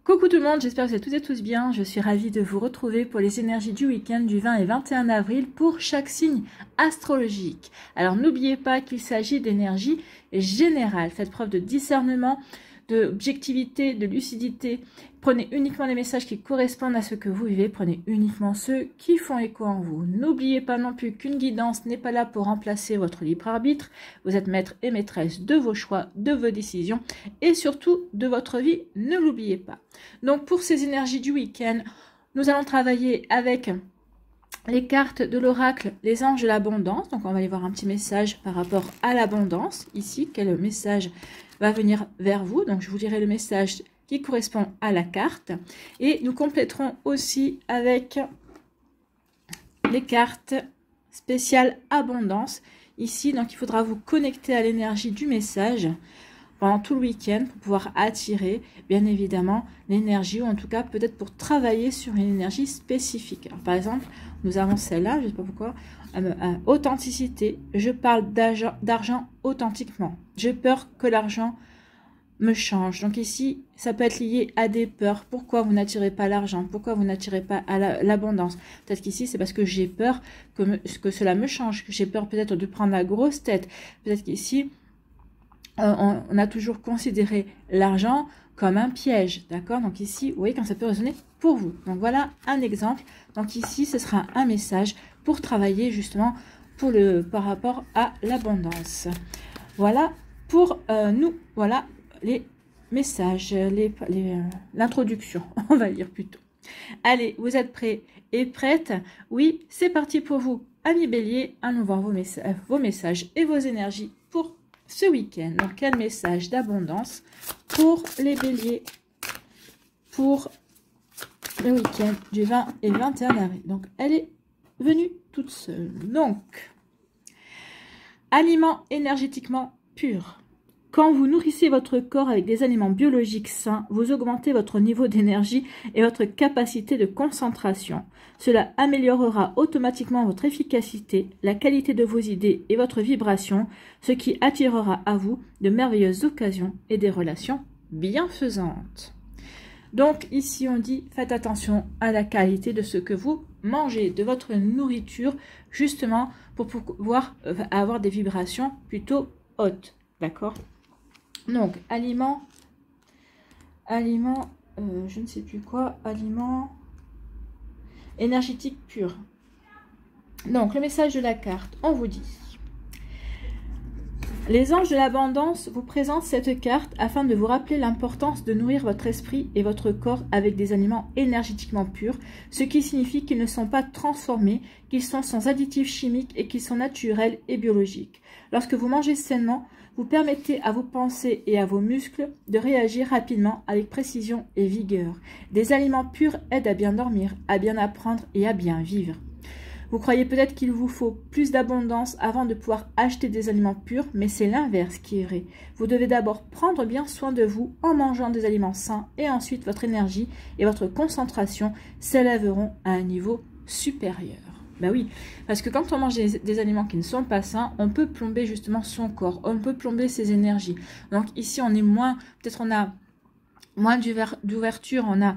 Coucou tout le monde, j'espère que vous êtes toutes et tous bien. Je suis ravie de vous retrouver pour les énergies du week-end du 20 et 21 avril pour chaque signe astrologique. Alors n'oubliez pas qu'il s'agit d'énergie générale. Faites preuve de discernement, d'objectivité, de lucidité. Prenez uniquement les messages qui correspondent à ce que vous vivez. Prenez uniquement ceux qui font écho en vous. N'oubliez pas non plus qu'une guidance n'est pas là pour remplacer votre libre arbitre. Vous êtes maître et maîtresse de vos choix, de vos décisions et surtout de votre vie. Ne l'oubliez pas. Donc pour ces énergies du week-end, nous allons travailler avec les cartes de l'oracle, les anges de l'abondance. Donc on va aller voir un petit message par rapport à l'abondance. Ici, quel message va venir vers vous. Donc je vous dirai le message qui correspond à la carte. Et nous compléterons aussi avec les cartes spéciales abondance. Ici, donc il faudra vous connecter à l'énergie du message pendant tout le week-end pour pouvoir attirer bien évidemment l'énergie, ou en tout cas peut-être pour travailler sur une énergie spécifique. Alors, par exemple, nous avons celle-là, je ne sais pas pourquoi, authenticité. Je parle d'argent authentiquement. J'ai peur que l'argent me change. Donc ici, ça peut être lié à des peurs. Pourquoi vous n'attirez pas l'argent? Pourquoi vous n'attirez pas à l'abondance? Peut-être qu'ici, c'est parce que j'ai peur que cela me change. J'ai peur peut-être de prendre la grosse tête. Peut-être qu'ici, on a toujours considéré l'argent comme un piège. D'accord? Donc ici, vous voyez quand ça peut résonner pour vous. Donc voilà un exemple. Donc ici, ce sera un message pour travailler justement par rapport à l'abondance. Voilà pour nous. Voilà les messages, l'introduction, on va dire plutôt. Allez, vous êtes prêts et prêtes? Oui, c'est parti pour vous, amis béliers. Allons voir vos messages et vos énergies pour ce week-end. Donc, quel message d'abondance pour les béliers pour le week-end du 20 et 21 avril. Donc, elle est venue toute seule. Donc, aliments énergétiquement purs. Quand vous nourrissez votre corps avec des aliments biologiques sains, vous augmentez votre niveau d'énergie et votre capacité de concentration. Cela améliorera automatiquement votre efficacité, la qualité de vos idées et votre vibration, ce qui attirera à vous de merveilleuses occasions et des relations bienfaisantes. Donc ici on dit, faites attention à la qualité de ce que vous mangez, de votre nourriture, justement pour pouvoir avoir des vibrations plutôt hautes. D'accord ? Donc, aliments, je ne sais plus quoi, aliments énergétiques purs. Donc, le message de la carte, on vous dit. Les anges de l'abondance vous présentent cette carte afin de vous rappeler l'importance de nourrir votre esprit et votre corps avec des aliments énergétiquement purs, ce qui signifie qu'ils ne sont pas transformés, qu'ils sont sans additifs chimiques et qu'ils sont naturels et biologiques. Lorsque vous mangez sainement, vous permettez à vos pensées et à vos muscles de réagir rapidement avec précision et vigueur. Des aliments purs aident à bien dormir, à bien apprendre et à bien vivre. Vous croyez peut-être qu'il vous faut plus d'abondance avant de pouvoir acheter des aliments purs, mais c'est l'inverse qui est vrai. Vous devez d'abord prendre bien soin de vous en mangeant des aliments sains et ensuite votre énergie et votre concentration s'élèveront à un niveau supérieur. Ben oui, parce que quand on mange des aliments qui ne sont pas sains, on peut plomber justement son corps, on peut plomber ses énergies. Donc ici, on est moins, peut-être on a moins d'ouverture, on a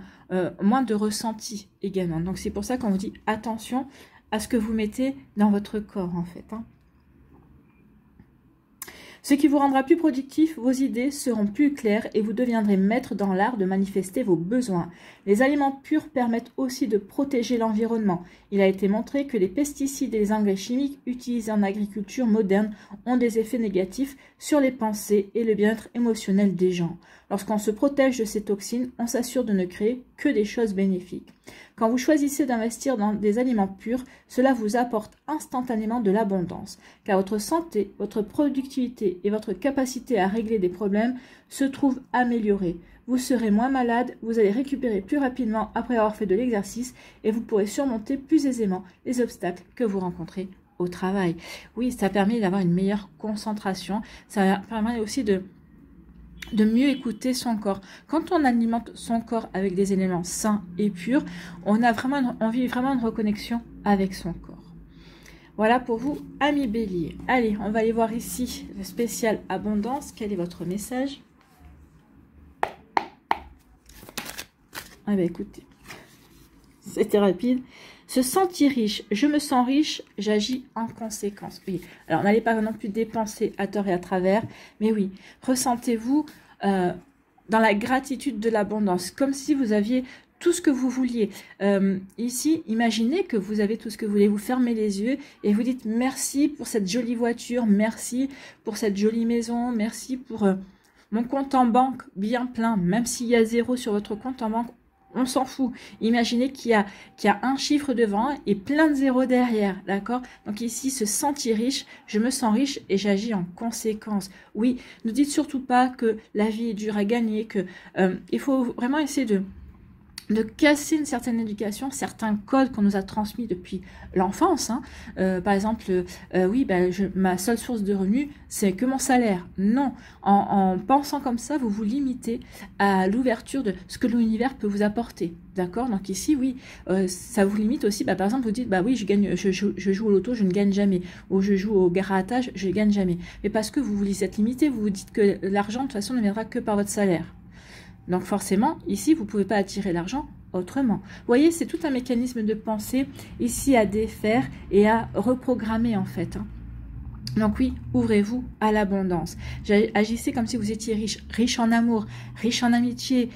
moins de ressenti également. Donc c'est pour ça qu'on vous dit attention à ce que vous mettez dans votre corps en fait. Ce qui vous rendra plus productif, vos idées seront plus claires et vous deviendrez maître dans l'art de manifester vos besoins. Les aliments purs permettent aussi de protéger l'environnement. Il a été montré que les pesticides et les engrais chimiques utilisés en agriculture moderne ont des effets négatifs sur les pensées et le bien-être émotionnel des gens. Lorsqu'on se protège de ces toxines, on s'assure de ne créer que des choses bénéfiques. Quand vous choisissez d'investir dans des aliments purs, cela vous apporte instantanément de l'abondance, car votre santé, votre productivité et votre capacité à régler des problèmes se trouvent améliorées. Vous serez moins malade, vous allez récupérer plus rapidement après avoir fait de l'exercice et vous pourrez surmonter plus aisément les obstacles que vous rencontrez au travail. Oui, ça permet d'avoir une meilleure concentration, ça permet aussi de mieux écouter son corps. Quand on alimente son corps avec des éléments sains et purs, on vit vraiment une reconnexion avec son corps. Voilà pour vous, amis béliers. Allez, on va aller voir ici le spécial abondance. Quel est votre message? Ah bah écoutez, c'était rapide. Se sentir riche, je me sens riche, j'agis en conséquence. Oui, alors n'allez pas non plus dépenser à tort et à travers, mais oui, ressentez-vous dans la gratitude de l'abondance, comme si vous aviez tout ce que vous vouliez. Ici, imaginez que vous avez tout ce que vous voulez, vous fermez les yeux et vous dites merci pour cette jolie voiture, merci pour cette jolie maison, merci pour mon compte en banque bien plein, même s'il y a 0 sur votre compte en banque, on s'en fout. Imaginez qu'il y a un chiffre devant et plein de zéros derrière, d'accord? Donc ici, se sentir riche, je me sens riche et j'agis en conséquence. Oui, ne dites surtout pas que la vie est dure à gagner, que il faut vraiment essayer de casser une certaine éducation, certains codes qu'on nous a transmis depuis l'enfance. Hein. Par exemple, oui, ben, ma seule source de revenus, c'est que mon salaire. Non, en pensant comme ça, vous vous limitez à l'ouverture de ce que l'univers peut vous apporter. D'accord? Donc ici, oui, ça vous limite aussi. Bah, par exemple, vous dites, bah oui, je joue au loto, je ne gagne jamais. Ou je joue au grattage, je ne gagne jamais. Mais parce que vous vous êtes limité, vous vous dites que l'argent, de toute façon, ne viendra que par votre salaire. Donc forcément, ici, vous ne pouvez pas attirer l'argent autrement. Vous voyez, c'est tout un mécanisme de pensée ici à défaire et à reprogrammer en fait. Hein. Donc oui, ouvrez-vous à l'abondance. Agissez comme si vous étiez riche. Riche en amour, riche en amitié,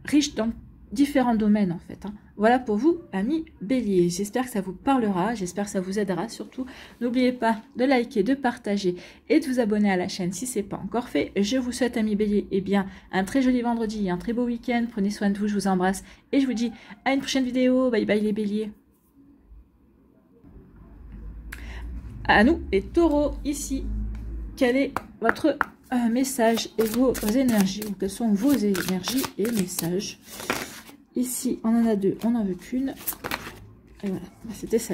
riche dans différents domaines en fait. Hein. Voilà pour vous, amis Bélier. J'espère que ça vous parlera, j'espère que ça vous aidera. Surtout, n'oubliez pas de liker, de partager et de vous abonner à la chaîne si ce n'est pas encore fait. Je vous souhaite, amis Bélier, eh bien, un très joli vendredi, un très beau week-end. Prenez soin de vous, je vous embrasse et je vous dis à une prochaine vidéo. Bye bye les Béliers. À nous, les Taureaux, ici, quel est votre message et vos énergies, ou quelles sont vos énergies et messages? Ici, on en a 2, on n'en veut qu'une. Et voilà, c'était ça.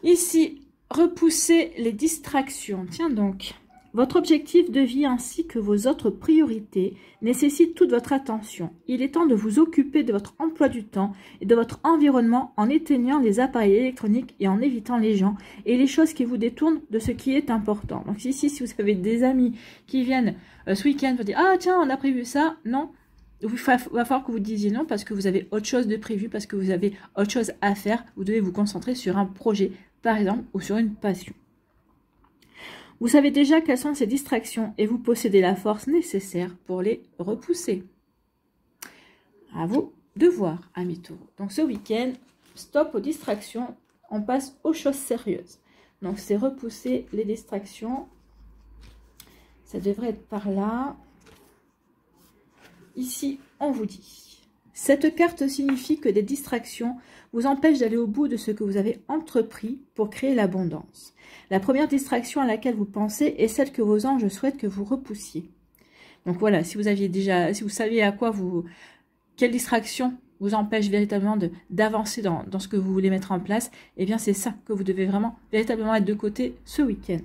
Ici, repousser les distractions. Tiens donc, votre objectif de vie ainsi que vos autres priorités nécessitent toute votre attention. Il est temps de vous occuper de votre emploi du temps et de votre environnement en éteignant les appareils électroniques et en évitant les gens et les choses qui vous détournent de ce qui est important. Donc ici, si vous avez des amis qui viennent ce week-end vous dire « Ah tiens, on a prévu ça », non, il va falloir que vous disiez non parce que vous avez autre chose de prévu, parce que vous avez autre chose à faire. Vous devez vous concentrer sur un projet, par exemple, ou sur une passion. Vous savez déjà quelles sont ces distractions et vous possédez la force nécessaire pour les repousser. À vous de voir, amis Taureaux. Donc ce week-end, stop aux distractions, on passe aux choses sérieuses. Donc c'est repousser les distractions. Ça devrait être par là. Ici, on vous dit. Cette carte signifie que des distractions vous empêchent d'aller au bout de ce que vous avez entrepris pour créer l'abondance. La première distraction à laquelle vous pensez est celle que vos anges souhaitent que vous repoussiez. Donc voilà, si vous aviez déjà, si vous saviez à quoi quelle distraction vous empêche véritablement d'avancer dans ce que vous voulez mettre en place, eh bien c'est ça que vous devez vraiment véritablement mettre de côté ce week-end.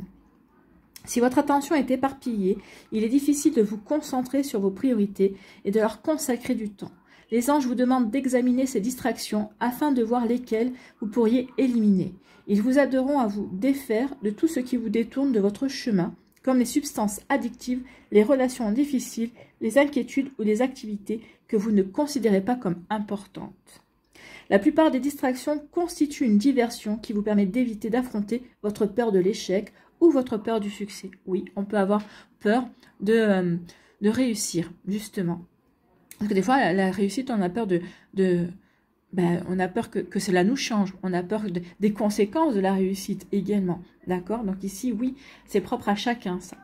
Si votre attention est éparpillée, il est difficile de vous concentrer sur vos priorités et de leur consacrer du temps. Les anges vous demandent d'examiner ces distractions afin de voir lesquelles vous pourriez éliminer. Ils vous aideront à vous défaire de tout ce qui vous détourne de votre chemin, comme les substances addictives, les relations difficiles, les inquiétudes ou les activités que vous ne considérez pas comme importantes. La plupart des distractions constituent une diversion qui vous permet d'éviter d'affronter votre peur de l'échec ou votre peur du succès. Oui, on peut avoir peur de réussir, justement. Parce que des fois, la réussite, on a peur on a peur que cela nous change. On a peur des conséquences de la réussite également. D'accord? Donc ici, oui, c'est propre à chacun, ça.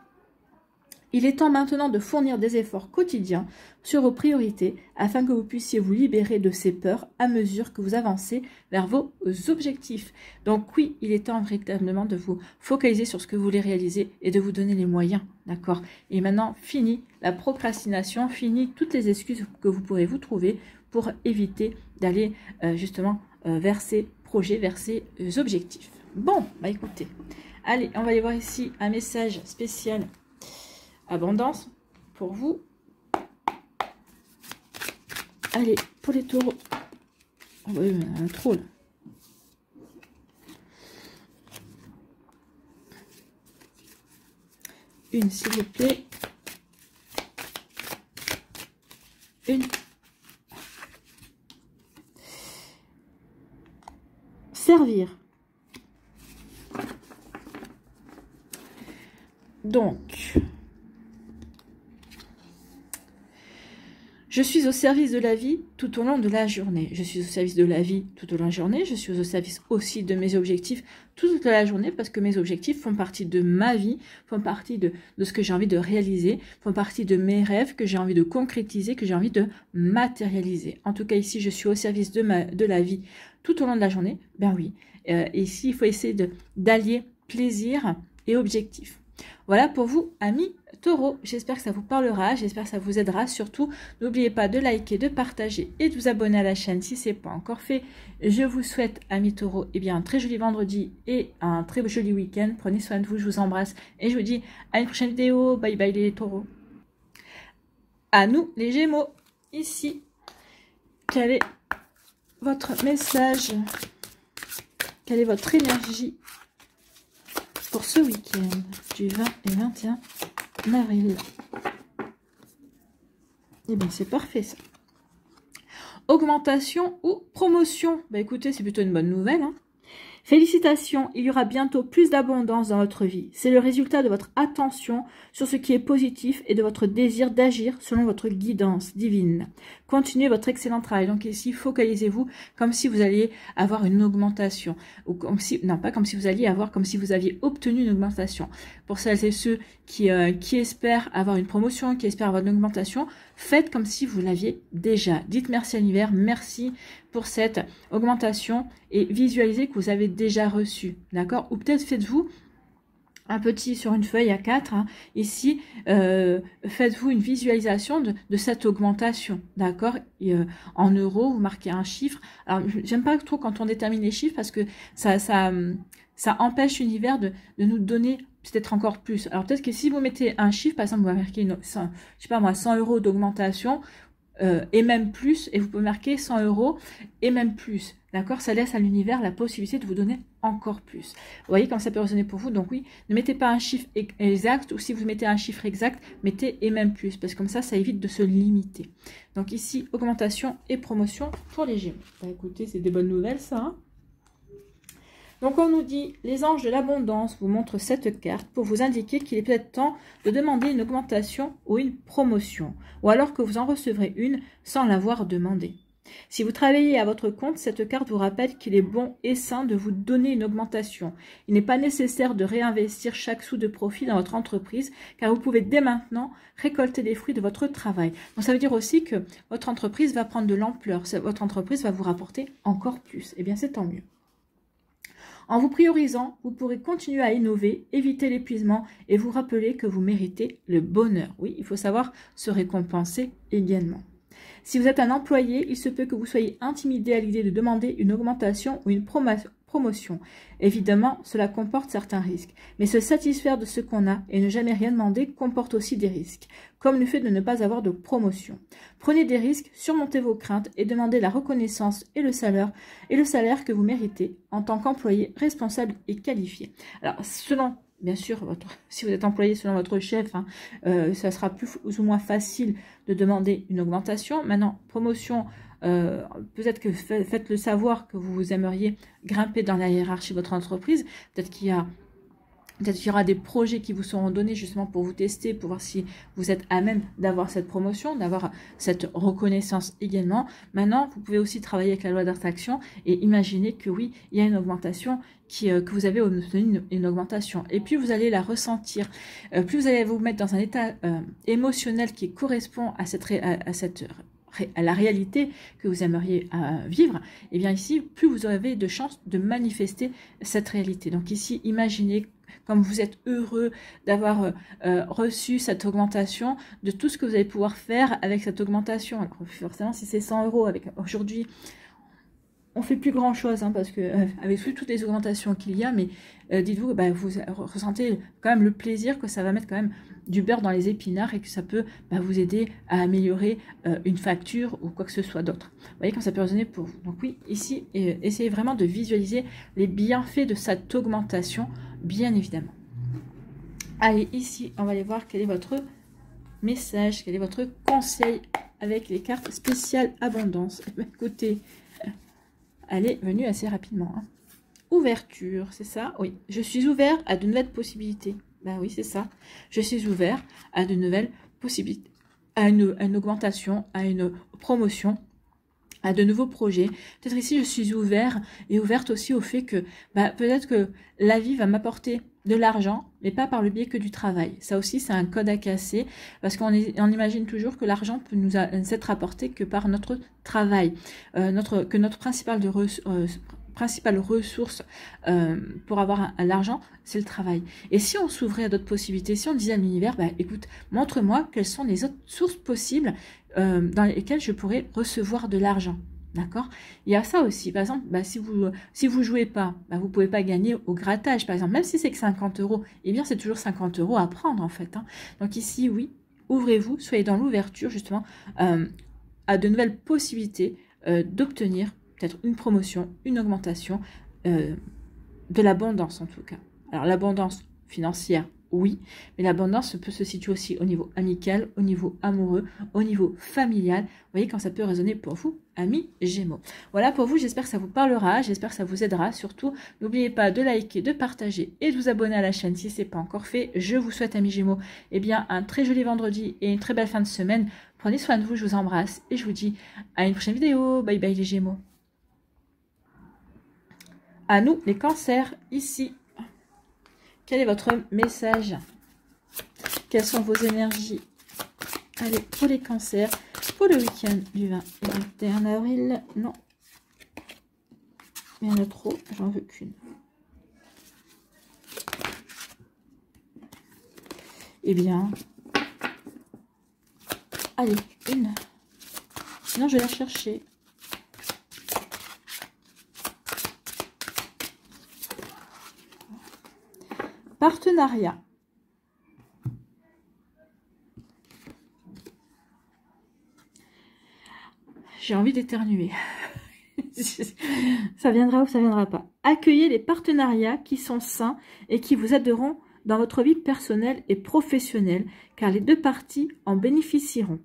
Il est temps maintenant de fournir des efforts quotidiens sur vos priorités afin que vous puissiez vous libérer de ces peurs à mesure que vous avancez vers vos objectifs. Donc oui, il est temps véritablement de vous focaliser sur ce que vous voulez réaliser et de vous donner les moyens. D'accord? Et maintenant, fini la procrastination, fini toutes les excuses que vous pourrez vous trouver pour éviter d'aller justement vers ces projets, vers ces objectifs. Bon, bah écoutez, allez, on va aller voir ici un message spécial abondance pour vous. Allez, pour les taureaux. Oh, oui, un trop là. Une, s'il vous plaît. une. Servir. Donc, je suis au service de la vie tout au long de la journée. Je suis au service de la vie tout au long de la journée. Je suis au service aussi de mes objectifs toute la journée parce que mes objectifs font partie de ma vie, font partie de ce que j'ai envie de réaliser, font partie de mes rêves que j'ai envie de concrétiser, que j'ai envie de matérialiser. En tout cas, ici, je suis au service de la vie tout au long de la journée. Ben oui. Ici, il faut essayer d'allier plaisir et objectif. Voilà pour vous, amis Taureau. J'espère que ça vous parlera, j'espère que ça vous aidera. Surtout, n'oubliez pas de liker, de partager et de vous abonner à la chaîne si ce n'est pas encore fait. Je vous souhaite, amis Taureau, un très joli vendredi et un très joli week-end. Prenez soin de vous, je vous embrasse et je vous dis à une prochaine vidéo. Bye bye les Taureaux. À nous les Gémeaux, ici. Quel est votre message? Quelle est votre énergie pour ce week-end du 20 et 21 avril? Eh bien, c'est parfait, ça. Augmentation ou promotion? Bah, écoutez, c'est plutôt une bonne nouvelle, hein. Félicitations, il y aura bientôt plus d'abondance dans votre vie. C'est le résultat de votre attention sur ce qui est positif et de votre désir d'agir selon votre guidance divine. Continuez votre excellent travail. Donc ici, focalisez-vous comme si vous alliez avoir une augmentation. Ou comme si, non, pas comme si vous alliez avoir, comme si vous aviez obtenu une augmentation. Pour celles et ceux qui espèrent avoir une promotion, qui espèrent avoir une augmentation, faites comme si vous l'aviez déjà. Dites merci à l'univers, merci pour cette augmentation et visualisez que vous avez déjà reçu, d'accord? Ou peut-être faites-vous un petit sur une feuille à 4, hein, ici, faites-vous une visualisation de cette augmentation, d'accord? En euros, vous marquez un chiffre. Alors, j'aime pas trop quand on détermine les chiffres parce que ça empêche l'univers de nous donner peut-être encore plus. Alors, peut-être que si vous mettez un chiffre, par exemple, vous marquez, je sais pas moi, 100 € d'augmentation, et même plus, et vous pouvez marquer 100 € et même plus, d'accord? Ça laisse à l'univers la possibilité de vous donner encore plus. Vous voyez comme ça peut résonner pour vous. Donc oui, ne mettez pas un chiffre exact, ou si vous mettez un chiffre exact, mettez et même plus, parce que comme ça évite de se limiter. Donc ici, augmentation et promotion pour les Gémeaux. Bah, écoutez, c'est des bonnes nouvelles ça, hein. Donc on nous dit, les anges de l'abondance vous montrent cette carte pour vous indiquer qu'il est peut-être temps de demander une augmentation ou une promotion, ou alors que vous en recevrez une sans l'avoir demandé. Si vous travaillez à votre compte, cette carte vous rappelle qu'il est bon et sain de vous donner une augmentation. Il n'est pas nécessaire de réinvestir chaque sou de profit dans votre entreprise, car vous pouvez dès maintenant récolter les fruits de votre travail. Donc ça veut dire aussi que votre entreprise va prendre de l'ampleur, votre entreprise va vous rapporter encore plus. Eh bien c'est tant mieux. En vous priorisant, vous pourrez continuer à innover, éviter l'épuisement et vous rappeler que vous méritez le bonheur. Oui, il faut savoir se récompenser également. Si vous êtes un employé, il se peut que vous soyez intimidé à l'idée de demander une augmentation ou une promotion. Évidemment, cela comporte certains risques, mais se satisfaire de ce qu'on a et ne jamais rien demander comporte aussi des risques, comme le fait de ne pas avoir de promotion. Prenez des risques, surmontez vos craintes et demandez la reconnaissance et le salaire que vous méritez en tant qu'employé responsable et qualifié. Alors, selon bien sûr, si vous êtes employé selon votre chef, hein, ça sera plus ou moins facile de demander une augmentation. Maintenant, promotion, peut-être que faites-le savoir que vous aimeriez grimper dans la hiérarchie de votre entreprise. Peut-être qu'il y aura des projets qui vous seront donnés justement pour vous tester, pour voir si vous êtes à même d'avoir cette promotion, d'avoir cette reconnaissance également. Maintenant, vous pouvez aussi travailler avec la loi d'attraction et imaginer que oui, il y a une augmentation, que vous avez obtenu une augmentation. Et plus vous allez la ressentir, plus vous allez vous mettre dans un état émotionnel qui correspond à la réalité que vous aimeriez vivre, et bien ici, plus vous avez de chances de manifester cette réalité. Donc ici, imaginez comme vous êtes heureux d'avoir reçu cette augmentation, de tout ce que vous allez pouvoir faire avec cette augmentation. Alors forcément, si c'est 100 €, avec aujourd'hui, on fait plus grand chose, hein, parce que avec toutes les augmentations qu'il y a, mais dites-vous, vous ressentez quand même le plaisir que ça va mettre quand même du beurre dans les épinards et que ça peut vous aider à améliorer une facture ou quoi que ce soit d'autre. Vous voyez comme ça peut résonner pour vous. Donc oui, ici, essayez vraiment de visualiser les bienfaits de cette augmentation, bien évidemment. Allez, ici, on va aller voir quel est votre message, quel est votre conseil avec les cartes spéciales abondance. Écoutez, elle est venue assez rapidement. Hein. Ouverture, c'est ça? Oui, je suis ouvert à de nouvelles possibilités. Ben oui, c'est ça. Je suis ouvert à de nouvelles possibilités, à une augmentation, à une promotion, à de nouveaux projets. Peut-être ici, je suis ouvert et ouverte aussi au fait que peut-être que la vie va m'apporter de l'argent, mais pas par le biais que du travail. Ça aussi, c'est un code à casser, parce qu'on imagine toujours que l'argent peut nous être apporté que par notre travail, que notre principale ressource pour avoir l'argent, c'est le travail. Et si on s'ouvrait à d'autres possibilités, si on disait à l'univers, écoute, montre-moi quelles sont les autres sources possibles dans lesquelles je pourrais recevoir de l'argent. D'accord? Il y a ça aussi. Par exemple, si vous jouez pas, vous pouvez pas gagner au grattage, par exemple. Même si c'est que 50 €, eh bien, c'est toujours 50 € à prendre, en fait. Hein. Donc ici, oui, ouvrez-vous, soyez dans l'ouverture, justement, à de nouvelles possibilités d'obtenir peut-être une promotion, une augmentation, de l'abondance, en tout cas. Alors, l'abondance financière, oui, mais l'abondance peut se situer aussi au niveau amical, au niveau amoureux, au niveau familial. Vous voyez quand ça peut résonner pour vous, amis Gémeaux. Voilà pour vous, j'espère que ça vous parlera, j'espère que ça vous aidera. Surtout, n'oubliez pas de liker, de partager et de vous abonner à la chaîne si ce n'est pas encore fait. Je vous souhaite, amis Gémeaux, un très joli vendredi et une très belle fin de semaine. Prenez soin de vous, je vous embrasse et je vous dis à une prochaine vidéo. Bye bye les Gémeaux. À nous, les cancers, ici. Quel est votre message? Quelles sont vos énergies? Allez, pour les cancers, pour le week-end du 20 et 21 avril. Non. Il y en a trop, j'en veux qu'une. Eh bien, allez, une. Sinon, je vais la chercher. Partenariat. J'ai envie d'éternuer. Ça viendra ou ça viendra pas. Accueillez les partenariats qui sont sains et qui vous aideront dans votre vie personnelle et professionnelle, car les deux parties en bénéficieront.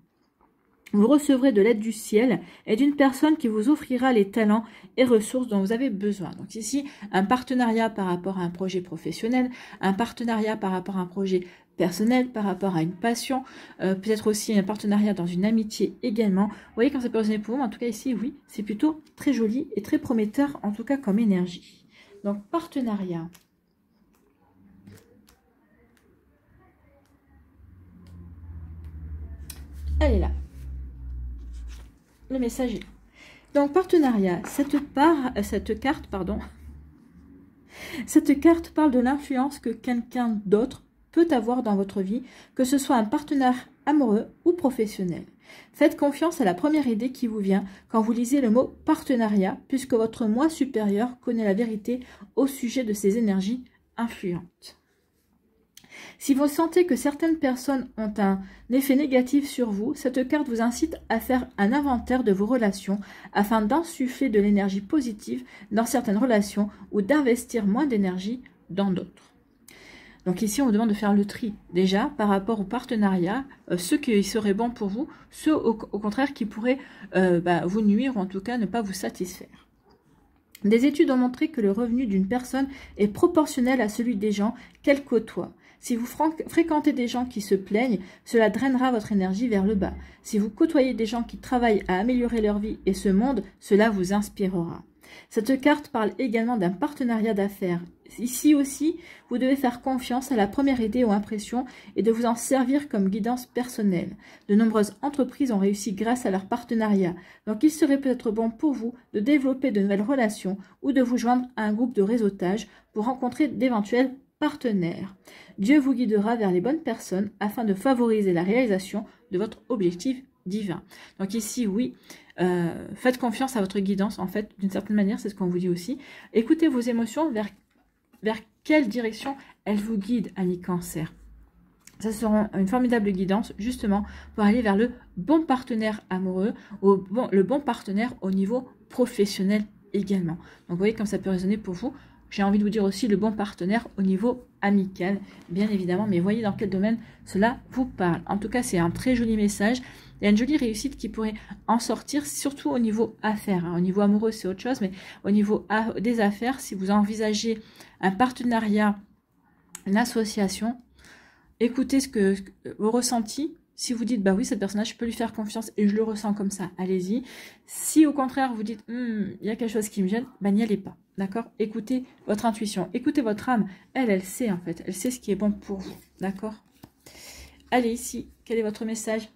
Vous recevrez de l'aide du ciel et d'une personne qui vous offrira les talents et ressources dont vous avez besoin. Donc ici, un partenariat par rapport à un projet professionnel, un partenariat par rapport à un projet personnel, par rapport à une passion, peut-être aussi un partenariat dans une amitié également. Vous voyez quand ça peut résonner pour vous, en tout cas ici, oui, c'est plutôt très joli et très prometteur, en tout cas comme énergie. Donc partenariat. Elle est là. Le message est là. Donc partenariat, cette carte parle de l'influence que quelqu'un d'autre peut avoir dans votre vie, que ce soit un partenaire amoureux ou professionnel. Faites confiance à la première idée qui vous vient quand vous lisez le mot partenariat, puisque votre moi supérieur connaît la vérité au sujet de ces énergies influentes. Si vous sentez que certaines personnes ont un effet négatif sur vous, cette carte vous incite à faire un inventaire de vos relations afin d'insuffler de l'énergie positive dans certaines relations ou d'investir moins d'énergie dans d'autres. Donc ici, on vous demande de faire le tri déjà par rapport aux partenariats, ceux qui seraient bons pour vous, ceux au contraire qui pourraient vous nuire ou en tout cas ne pas vous satisfaire. Des études ont montré que le revenu d'une personne est proportionnel à celui des gens qu'elle côtoie. Si vous fréquentez des gens qui se plaignent, cela drainera votre énergie vers le bas. Si vous côtoyez des gens qui travaillent à améliorer leur vie et ce monde, cela vous inspirera. Cette carte parle également d'un partenariat d'affaires. Ici aussi, vous devez faire confiance à la première idée ou impression et de vous en servir comme guidance personnelle. De nombreuses entreprises ont réussi grâce à leur partenariat. Donc il serait peut-être bon pour vous de développer de nouvelles relations ou de vous joindre à un groupe de réseautage pour rencontrer d'éventuels partenaires. Dieu vous guidera vers les bonnes personnes afin de favoriser la réalisation de votre objectif divin. Donc ici, oui, faites confiance à votre guidance, en fait, d'une certaine manière, c'est ce qu'on vous dit aussi. Écoutez vos émotions, vers quelle direction elles vous guident, amis Cancer. Ça sera une formidable guidance, justement, pour aller vers le bon partenaire amoureux, ou le bon partenaire au niveau professionnel également. Donc, vous voyez comme ça peut résonner pour vous. J'ai envie de vous dire aussi le bon partenaire au niveau amical, bien évidemment, mais voyez dans quel domaine cela vous parle. En tout cas, c'est un très joli message. Il y a une jolie réussite qui pourrait en sortir, surtout au niveau affaires. Au niveau amoureux, c'est autre chose, mais au niveau des affaires, si vous envisagez un partenariat, une association, écoutez vos ressentis. Si vous dites, bah oui, cette personne-là, je peux lui faire confiance et je le ressens comme ça, allez-y. Si au contraire, vous dites, il y a quelque chose qui me gêne, bah n'y allez pas, d'accord? Écoutez votre intuition, écoutez votre âme. Elle sait en fait, elle sait ce qui est bon pour vous, d'accord? Allez, ici, quel est votre message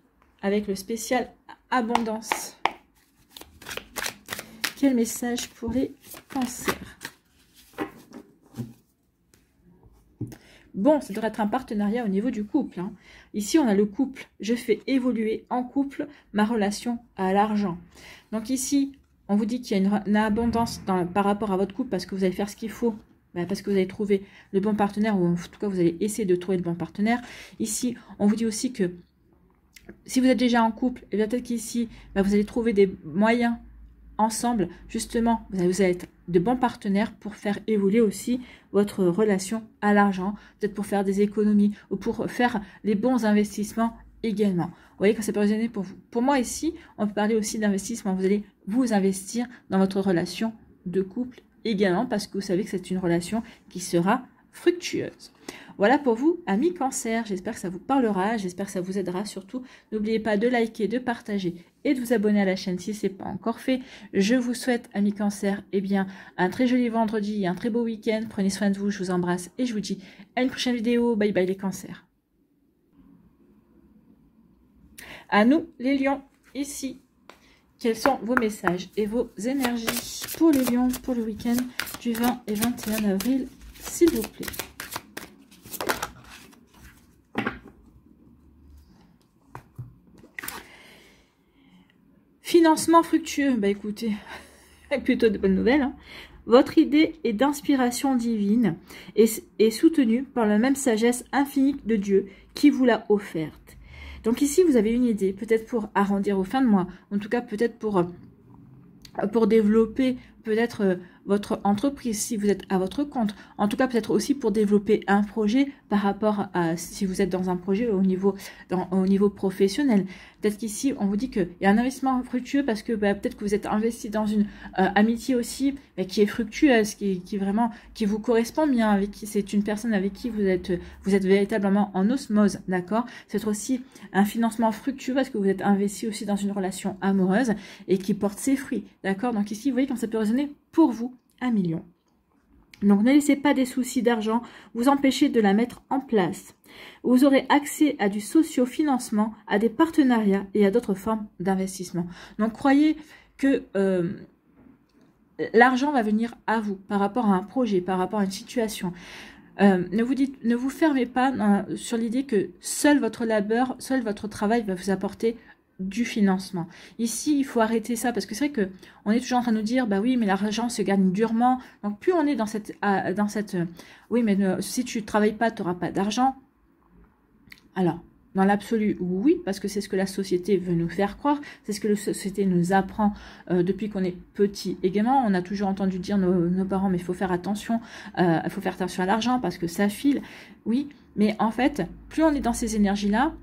avec le spécial abondance? Quel message pour les cancers? Bon, ça devrait être un partenariat au niveau du couple. Hein. Ici, on a le couple. Je fais évoluer en couple ma relation à l'argent. Donc ici, on vous dit qu'il y a une abondance par rapport à votre couple parce que vous allez faire ce qu'il faut. Parce que vous allez trouver le bon partenaire ou en tout cas, vous allez essayer de trouver le bon partenaire. Ici, on vous dit aussi que si vous êtes déjà en couple, et peut-être qu'ici, vous allez trouver des moyens ensemble. Justement, vous allez être de bons partenaires pour faire évoluer aussi votre relation à l'argent, peut-être pour faire des économies ou pour faire les bons investissements également. Vous voyez que ça peut résonner pour vous. Pour moi ici, on peut parler aussi d'investissement. Vous allez vous investir dans votre relation de couple également parce que vous savez que c'est une relation qui sera fructueuse. Voilà pour vous, amis cancer. J'espère que ça vous parlera, j'espère que ça vous aidera. Surtout, n'oubliez pas de liker, de partager et de vous abonner à la chaîne si ce n'est pas encore fait. Je vous souhaite, amis cancer, un très joli vendredi et un très beau week-end. Prenez soin de vous, je vous embrasse et je vous dis à une prochaine vidéo. Bye bye les cancers. À nous, les lions, ici. Quels sont vos messages et vos énergies pour les lions pour le week-end du 20 et 21 avril, s'il vous plaît? Financement fructueux, écoutez, plutôt de bonnes nouvelles. Hein. Votre idée est d'inspiration divine et est soutenue par la même sagesse infinie de Dieu qui vous l'a offerte. Donc ici, vous avez une idée, peut-être pour arrondir aux fins de mois, en tout cas peut-être pour développer peut-être votre entreprise si vous êtes à votre compte. En tout cas, peut-être aussi pour développer un projet par rapport à si vous êtes dans un projet au niveau professionnel. Peut-être qu'ici, on vous dit qu'il y a un investissement fructueux parce que peut-être que vous êtes investi dans une amitié aussi qui est fructueuse, qui vous correspond bien, avec qui c'est une personne avec qui vous êtes véritablement en osmose, d'accord? C'est aussi un financement fructueux parce que vous êtes investi aussi dans une relation amoureuse et qui porte ses fruits, d'accord? Donc ici, vous voyez quand ça peut résonner pour vous, 1 million. Donc ne laissez pas des soucis d'argent vous empêcher de la mettre en place. Vous aurez accès à du socio-financement, à des partenariats et à d'autres formes d'investissement. Donc croyez que l'argent va venir à vous par rapport à un projet, par rapport à une situation. Ne vous fermez pas sur l'idée que seul votre labeur, seul votre travail va vous apporter du financement. Ici, il faut arrêter ça parce que c'est vrai que on est toujours en train de nous dire oui, mais l'argent se gagne durement. Donc plus on est dans cette oui, mais si tu travailles pas, tu n'auras pas d'argent. Alors, dans l'absolu, oui, parce que c'est ce que la société veut nous faire croire, c'est ce que la société nous apprend depuis qu'on est petit également. On a toujours entendu dire nos parents, mais il faut faire attention à l'argent parce que ça file. Oui, mais en fait, plus on est dans ces énergies-là,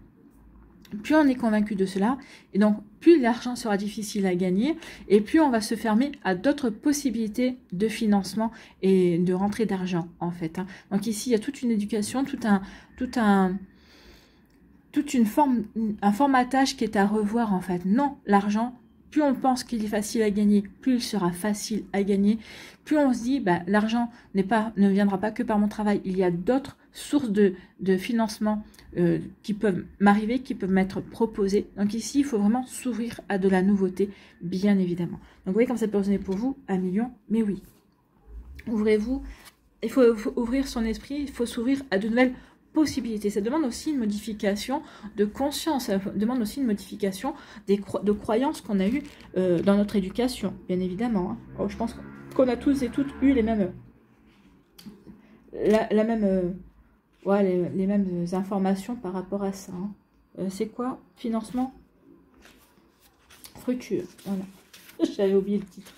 plus on est convaincu de cela, et donc plus l'argent sera difficile à gagner, et plus on va se fermer à d'autres possibilités de financement et de rentrée d'argent, en fait. Hein. Donc ici, il y a toute une éducation, un formatage qui est à revoir, en fait. Non, l'argent, plus on pense qu'il est facile à gagner, plus il sera facile à gagner. Plus on se dit, l'argent ne viendra pas que par mon travail. Il y a d'autres sources de financement qui peuvent m'arriver, qui peuvent m'être proposées. Donc ici, il faut vraiment s'ouvrir à de la nouveauté, bien évidemment. Donc vous voyez comme ça peut résonner pour vous, 1 million, mais oui. Ouvrez-vous, il faut ouvrir son esprit, il faut s'ouvrir à de nouvelles possibilités. Ça demande aussi une modification de conscience, ça demande aussi une modification de croyances qu'on a eues dans notre éducation, bien évidemment. Hein. Alors, je pense qu'on a tous et toutes eu les mêmes les mêmes informations par rapport à ça. Hein. C'est quoi? Financement fructueux. Voilà. J'avais oublié le titre.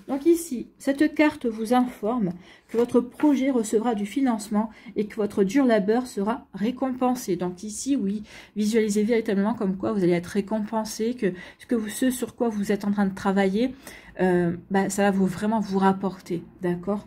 Donc ici, cette carte vous informe que votre projet recevra du financement et que votre dur labeur sera récompensé. Donc ici, oui, visualisez véritablement comme quoi vous allez être récompensé, que ce sur quoi vous êtes en train de travailler, ça va vraiment vous rapporter, d'accord ?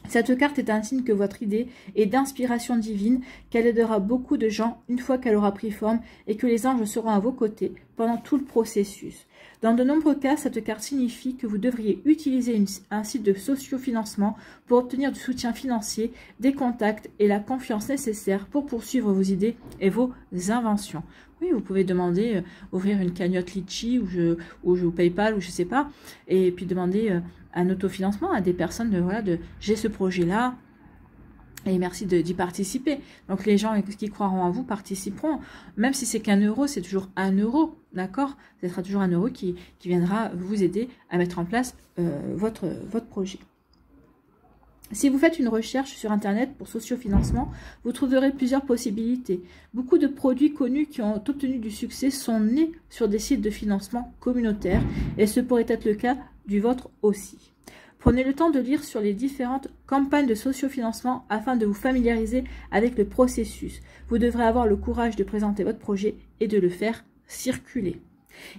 Cette carte est un signe que votre idée est d'inspiration divine, qu'elle aidera beaucoup de gens une fois qu'elle aura pris forme et que les anges seront à vos côtés pendant tout le processus. Dans de nombreux cas, cette carte signifie que vous devriez utiliser un site de sociofinancement pour obtenir du soutien financier, des contacts et la confiance nécessaire pour poursuivre vos idées et vos inventions. Oui, vous pouvez demander, ouvrir une cagnotte Litchi ou PayPal ou je sais pas, et puis demander un autofinancement à des personnes j'ai ce projet-là, et merci d'y participer. Donc les gens qui croiront en vous participeront. Même si c'est qu'1 euro, c'est toujours 1 euro, d'accord? Ce sera toujours 1 euro qui viendra vous aider à mettre en place votre projet. Si vous faites une recherche sur Internet pour sociofinancement, vous trouverez plusieurs possibilités. Beaucoup de produits connus qui ont obtenu du succès sont nés sur des sites de financement communautaires et ce pourrait être le cas du vôtre aussi. Prenez le temps de lire sur les différentes campagnes de sociofinancement afin de vous familiariser avec le processus. Vous devrez avoir le courage de présenter votre projet et de le faire circuler.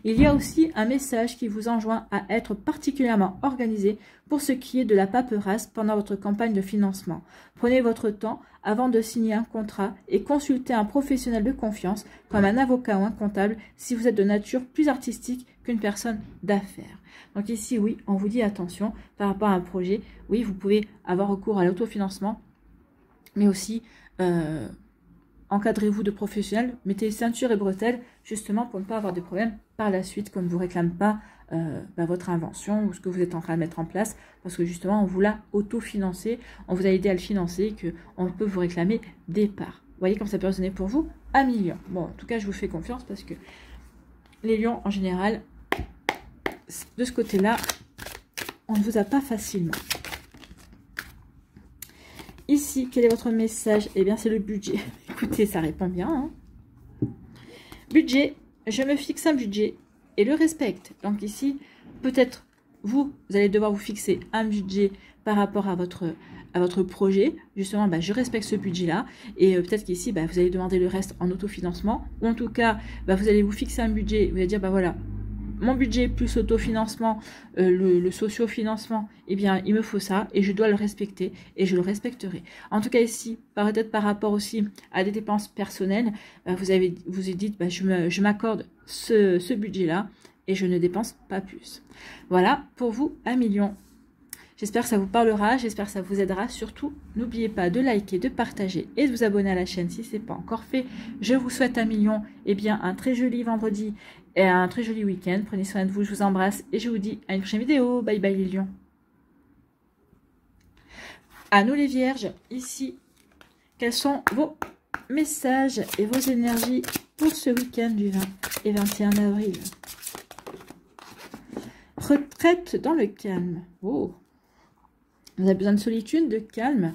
Il y a aussi un message qui vous enjoint à être particulièrement organisé pour ce qui est de la paperasse pendant votre campagne de financement. Prenez votre temps avant de signer un contrat et consultez un professionnel de confiance comme un avocat ou un comptable si vous êtes de nature plus artistique qu'une personne d'affaires. Donc ici, oui, on vous dit attention par rapport à un projet. Oui, vous pouvez avoir recours à l'autofinancement, mais aussi encadrez-vous de professionnels, mettez ceinture et bretelles justement pour ne pas avoir de problèmes par la suite, comme ne vous réclame pas votre invention ou ce que vous êtes en train de mettre en place, parce que justement on vous l'a autofinancé, on vous a aidé à le financer, qu'on peut vous réclamer des parts. Vous voyez comme ça peut résonner pour vous à millions. Bon, en tout cas je vous fais confiance parce que les lions en général, de ce côté-là, on ne vous a pas facilement. Ici, quel est votre message? Eh bien, c'est le budget. Écoutez, ça répond bien. Hein. Budget, je me fixe un budget et le respecte. Donc ici, peut-être vous allez devoir vous fixer un budget par rapport à votre projet. Justement, je respecte ce budget-là. Et peut-être qu'ici, vous allez demander le reste en autofinancement. Ou en tout cas, vous allez vous fixer un budget. Vous allez dire, voilà, mon budget plus autofinancement, le sociofinancement, eh bien, il me faut ça et je dois le respecter et je le respecterai. En tout cas, ici, peut-être par rapport aussi à des dépenses personnelles, vous avez dit, je m'accorde ce budget-là et je ne dépense pas plus. Voilà, pour vous, 1 million. J'espère que ça vous parlera, j'espère que ça vous aidera. Surtout, n'oubliez pas de liker, de partager et de vous abonner à la chaîne si ce n'est pas encore fait. Je vous souhaite 1 million, eh bien, un très joli vendredi et un très joli week-end. Prenez soin de vous, je vous embrasse et je vous dis à une prochaine vidéo. Bye bye les lions. À nous les vierges, ici, quels sont vos messages et vos énergies pour ce week-end du 20 et 21 avril? Retraite dans le calme. Oh, vous avez besoin de solitude, de calme,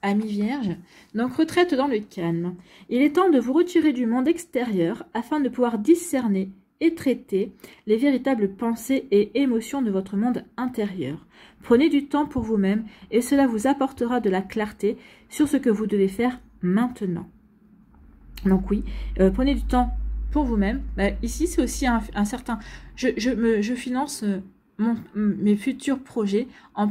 amis vierges. Donc, retraite dans le calme. Il est temps de vous retirer du monde extérieur afin de pouvoir discerner et traiter les véritables pensées et émotions de votre monde intérieur. Prenez du temps pour vous-même et cela vous apportera de la clarté sur ce que vous devez faire maintenant. Donc oui, prenez du temps pour vous-même. Ici, c'est aussi un certain... Je finance mes futurs projets en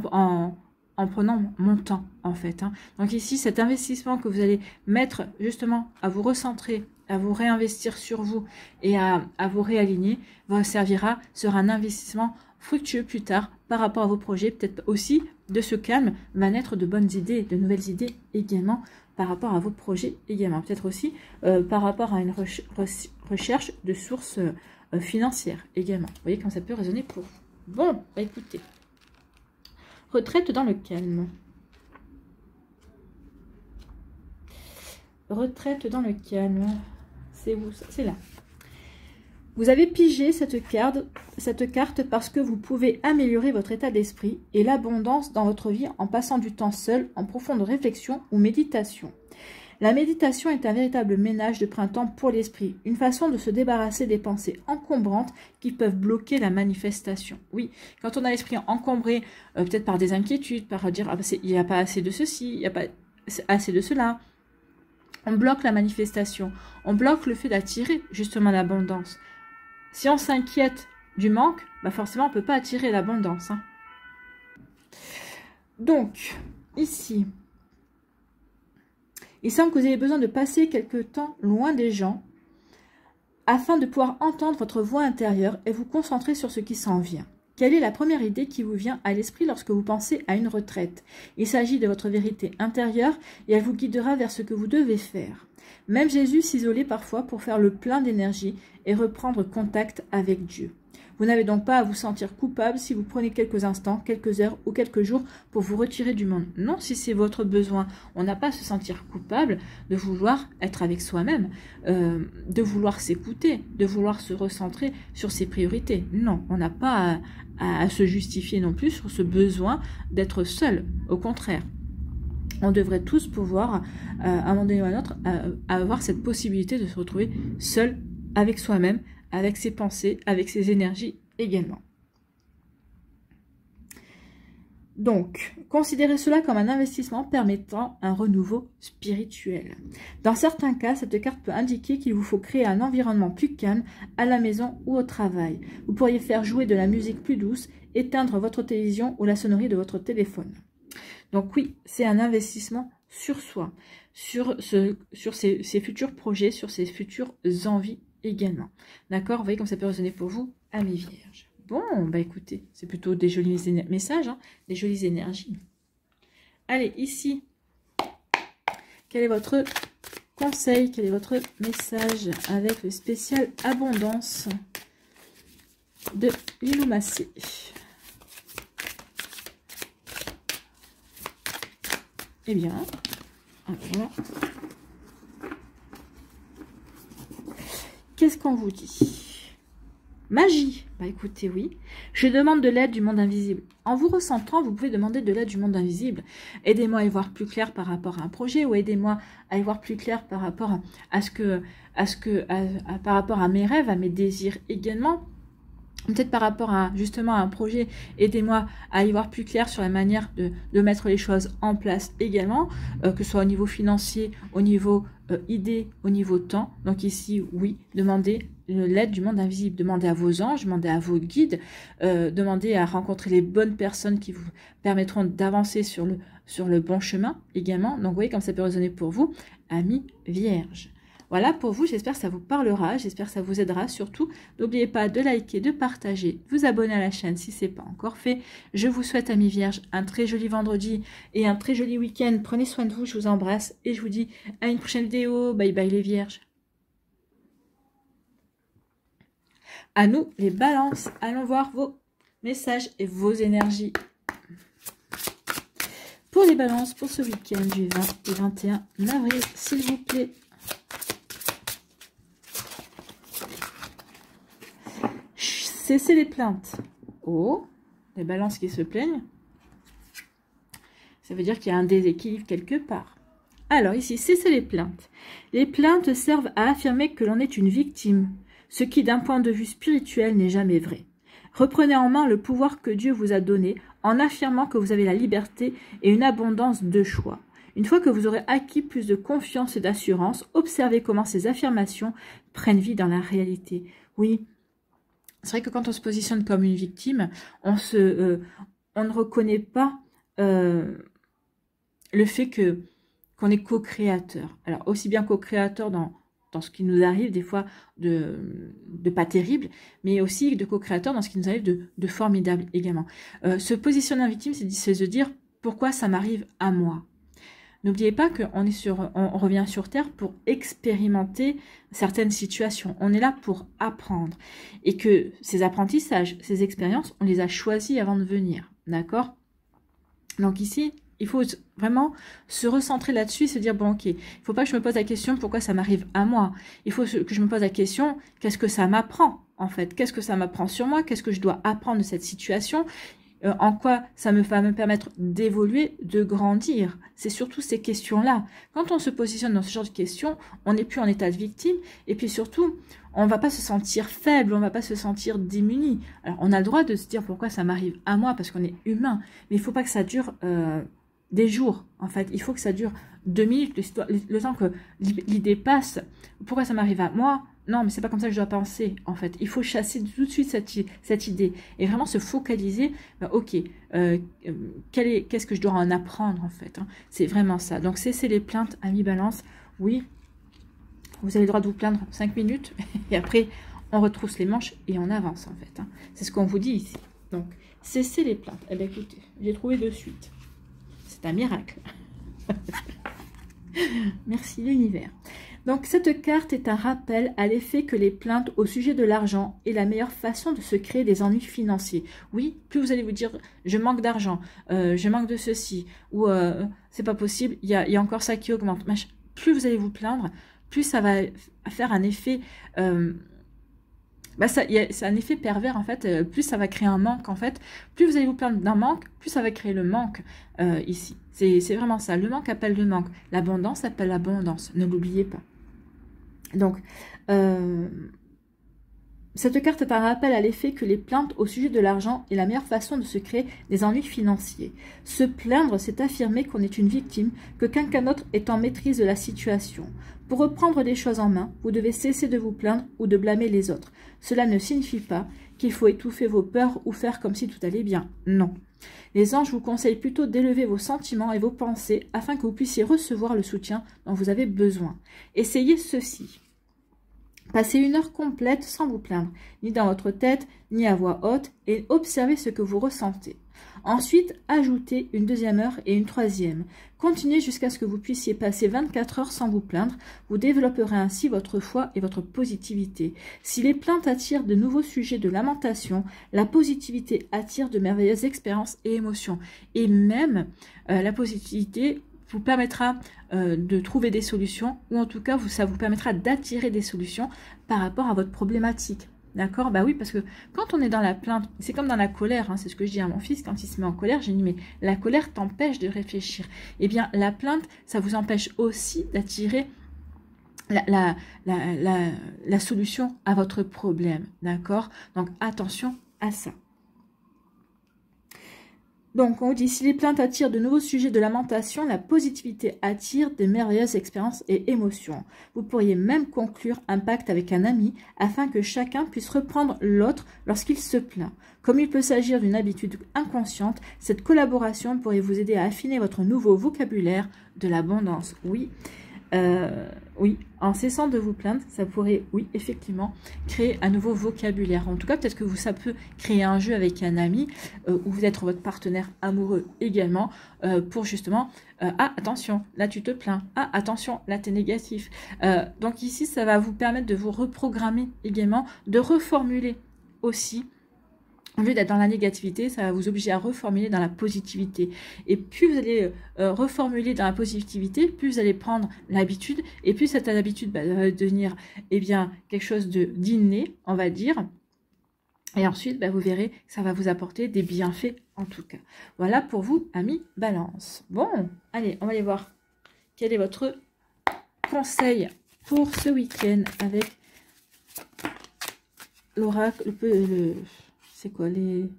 prenant mon temps, en fait. Hein. Donc ici, cet investissement que vous allez mettre justement à vous recentrer, à vous réinvestir sur vous et à vous réaligner, sera un investissement fructueux plus tard par rapport à vos projets. Peut-être aussi, de ce calme, va naître de bonnes idées, de nouvelles idées également par rapport à vos projets également. Peut-être aussi par rapport à une recherche de sources financières également. Vous voyez comment ça peut résonner pour vous. Bon, écoutez. Retraite dans le calme. Retraite dans le calme. C'est où ça? C'est là. Vous avez pigé cette carte parce que vous pouvez améliorer votre état d'esprit et l'abondance dans votre vie en passant du temps seul, en profonde réflexion ou méditation. La méditation est un véritable ménage de printemps pour l'esprit, une façon de se débarrasser des pensées encombrantes qui peuvent bloquer la manifestation. Oui, quand on a l'esprit encombré, peut-être par des inquiétudes, par dire ah, il n'y a pas assez de ceci, il n'y a pas assez de cela, on bloque la manifestation, on bloque le fait d'attirer justement l'abondance. Si on s'inquiète du manque, bah forcément on ne peut pas attirer l'abondance. Hein. Donc, ici, il semble que vous ayez besoin de passer quelque temps loin des gens afin de pouvoir entendre votre voix intérieure et vous concentrer sur ce qui s'en vient. Quelle est la première idée qui vous vient à l'esprit lorsque vous pensez à une retraite? Il s'agit de votre vérité intérieure et elle vous guidera vers ce que vous devez faire. Même Jésus s'isolait parfois pour faire le plein d'énergie et reprendre contact avec Dieu. Vous n'avez donc pas à vous sentir coupable si vous prenez quelques instants, quelques heures ou quelques jours pour vous retirer du monde. Non, si c'est votre besoin, on n'a pas à se sentir coupable de vouloir être avec soi-même, de vouloir s'écouter, de vouloir se recentrer sur ses priorités. Non, on n'a pas à se justifier non plus sur ce besoin d'être seul. Au contraire, on devrait tous pouvoir, à un moment donné ou à un autre, avoir cette possibilité de se retrouver seul avec soi-même, avec ses pensées, avec ses énergies également. Donc, considérez cela comme un investissement permettant un renouveau spirituel. Dans certains cas, cette carte peut indiquer qu'il vous faut créer un environnement plus calme à la maison ou au travail. Vous pourriez faire jouer de la musique plus douce, éteindre votre télévision ou la sonnerie de votre téléphone. Donc oui, c'est un investissement sur soi, sur ses futurs projets, sur ses futures envies également. D'accord? Vous voyez comme ça peut résonner pour vous, amis vierges. Bon, bah écoutez, c'est plutôt des jolis messages, hein, des jolies énergies. Allez, ici, quel est votre conseil, quel est votre message avec le spécial abondance de Lilou Massé? Eh bien, voilà. Qu'est-ce qu'on vous dit? Magie. Bah écoutez, oui. Je demande de l'aide du monde invisible. En vous recentrant, vous pouvez demander de l'aide du monde invisible. Aidez-moi à y voir plus clair par rapport à un projet, ou aidez-moi à y voir plus clair par rapport par rapport à mes rêves, à mes désirs également. Peut-être par rapport à justement à un projet, aidez-moi à y voir plus clair sur la manière de mettre les choses en place également, que ce soit au niveau financier, au niveau idée, au niveau temps. Donc ici, oui, demandez l'aide du monde invisible, demandez à vos anges, demandez à vos guides, demandez à rencontrer les bonnes personnes qui vous permettront d'avancer sur le bon chemin également. Donc vous voyez comme ça peut résonner pour vous, amis vierges. Voilà pour vous, j'espère que ça vous parlera, j'espère que ça vous aidera. Surtout, n'oubliez pas de liker, de partager, vous abonner à la chaîne si ce n'est pas encore fait. Je vous souhaite, amis vierges, un très joli vendredi et un très joli week-end. Prenez soin de vous, je vous embrasse et je vous dis à une prochaine vidéo. Bye bye les vierges. À nous, les balances, allons voir vos messages et vos énergies. Pour les balances, pour ce week-end du 20 et 21 avril, s'il vous plaît. Cessez les plaintes. Oh, les balances qui se plaignent. Ça veut dire qu'il y a un déséquilibre quelque part. Alors ici, cessez les plaintes. Les plaintes servent à affirmer que l'on est une victime, ce qui d'un point de vue spirituel n'est jamais vrai. Reprenez en main le pouvoir que Dieu vous a donné en affirmant que vous avez la liberté et une abondance de choix. Une fois que vous aurez acquis plus de confiance et d'assurance, observez comment ces affirmations prennent vie dans la réalité. Oui, c'est vrai que quand on se positionne comme une victime, on ne reconnaît pas le fait qu'on est co-créateur. Alors, aussi bien co-créateur dans ce qui nous arrive, des fois de pas terrible, mais aussi de co-créateur dans ce qui nous arrive de formidable également. Se positionner en victime, c'est de dire pourquoi ça m'arrive à moi. N'oubliez pas qu'on revient sur Terre pour expérimenter certaines situations. On est là pour apprendre. Et que ces apprentissages, ces expériences, on les a choisis avant de venir. D'accord? Donc ici, il faut vraiment se recentrer là-dessus et se dire, bon ok, il ne faut pas que je me pose la question pourquoi ça m'arrive à moi. Il faut que je me pose la question, qu'est-ce que ça m'apprend en fait? Qu'est-ce que ça m'apprend sur moi? Qu'est-ce que je dois apprendre de cette situation? En quoi ça va me permettre d'évoluer, de grandir? C'est surtout ces questions-là. Quand on se positionne dans ce genre de questions, on n'est plus en état de victime. Et puis surtout, on ne va pas se sentir faible, on ne va pas se sentir démuni. Alors, on a le droit de se dire pourquoi ça m'arrive à moi, parce qu'on est humain. Mais il ne faut pas que ça dure des jours, en fait. Il faut que ça dure 2 minutes, le temps que l'idée passe. Pourquoi ça m'arrive à moi? Non, mais c'est pas comme ça que je dois penser, en fait. Il faut chasser tout de suite cette idée et vraiment se focaliser. Ok, qu'est-ce que je dois en apprendre, en fait, hein. C'est vraiment ça. Donc, cessez les plaintes, amis Balance. Oui, vous avez le droit de vous plaindre 5 minutes et après, on retrousse les manches et on avance, en fait, hein. C'est ce qu'on vous dit ici. Donc, cessez les plaintes. Eh bien, écoutez, j'ai trouvé de suite. C'est un miracle. Merci l'univers. Donc, cette carte est un rappel à l'effet que les plaintes au sujet de l'argent est la meilleure façon de se créer des ennuis financiers. Oui, plus vous allez vous dire « je manque d'argent, je manque de ceci » ou « c'est pas possible, il y a encore ça qui augmente ». Plus vous allez vous plaindre, plus ça va faire un effet... c'est un effet pervers, en fait. Plus ça va créer un manque, en fait. Plus vous allez vous plaindre d'un manque, plus ça va créer le manque ici. C'est vraiment ça. Le manque appelle le manque. L'abondance appelle l'abondance. Ne l'oubliez pas. Donc, cette carte est un rappel à l'effet que les plaintes au sujet de l'argent est la meilleure façon de se créer des ennuis financiers. Se plaindre, c'est affirmer qu'on est une victime, que quelqu'un d'autre est en maîtrise de la situation. Pour reprendre les choses en main, vous devez cesser de vous plaindre ou de blâmer les autres. Cela ne signifie pas qu'il faut étouffer vos peurs ou faire comme si tout allait bien. Non. Les anges vous conseillent plutôt d'élever vos sentiments et vos pensées afin que vous puissiez recevoir le soutien dont vous avez besoin. Essayez ceci. Passez 1 heure complète sans vous plaindre, ni dans votre tête, ni à voix haute, et observez ce que vous ressentez. Ensuite, ajoutez une 2e heure et une 3e. Continuez jusqu'à ce que vous puissiez passer 24 heures sans vous plaindre. Vous développerez ainsi votre foi et votre positivité. Si les plaintes attirent de nouveaux sujets de lamentation, la positivité attire de merveilleuses expériences et émotions. Et même la positivité vous permettra de trouver des solutions, ou en tout cas, ça vous permettra d'attirer des solutions par rapport à votre problématique. D'accord? Bah oui, parce que quand on est dans la plainte, c'est comme dans la colère, hein, c'est ce que je dis à mon fils quand il se met en colère, j'ai dit, mais la colère t'empêche de réfléchir. Eh bien, la plainte, ça vous empêche aussi d'attirer la solution à votre problème. D'accord? Donc, attention à ça. Donc, on dit, si les plaintes attirent de nouveaux sujets de lamentation, la positivité attire de merveilleuses expériences et émotions. Vous pourriez même conclure un pacte avec un ami afin que chacun puisse reprendre l'autre lorsqu'il se plaint. Comme il peut s'agir d'une habitude inconsciente, cette collaboration pourrait vous aider à affiner votre nouveau vocabulaire de l'abondance. Oui. Oui, en cessant de vous plaindre, ça pourrait, oui, effectivement, créer un nouveau vocabulaire. En tout cas, peut-être que ça peut créer un jeu avec un ami ou vous êtes votre partenaire amoureux également pour justement, ah, attention, là tu te plains, ah, attention, là tu es négatif. Donc ici, ça va vous permettre de vous reprogrammer également, de reformuler aussi. Au lieu d'être dans la négativité, ça va vous obliger à reformuler dans la positivité. Et plus vous allez reformuler dans la positivité, plus vous allez prendre l'habitude. Et plus cette habitude va devenir quelque chose d'inné, on va dire. Et ensuite, vous verrez que ça va vous apporter des bienfaits en tout cas. Voilà pour vous, amis Balance. Bon, allez, on va aller voir quel est votre conseil pour ce week-end avec l'oracle, c'est quoi les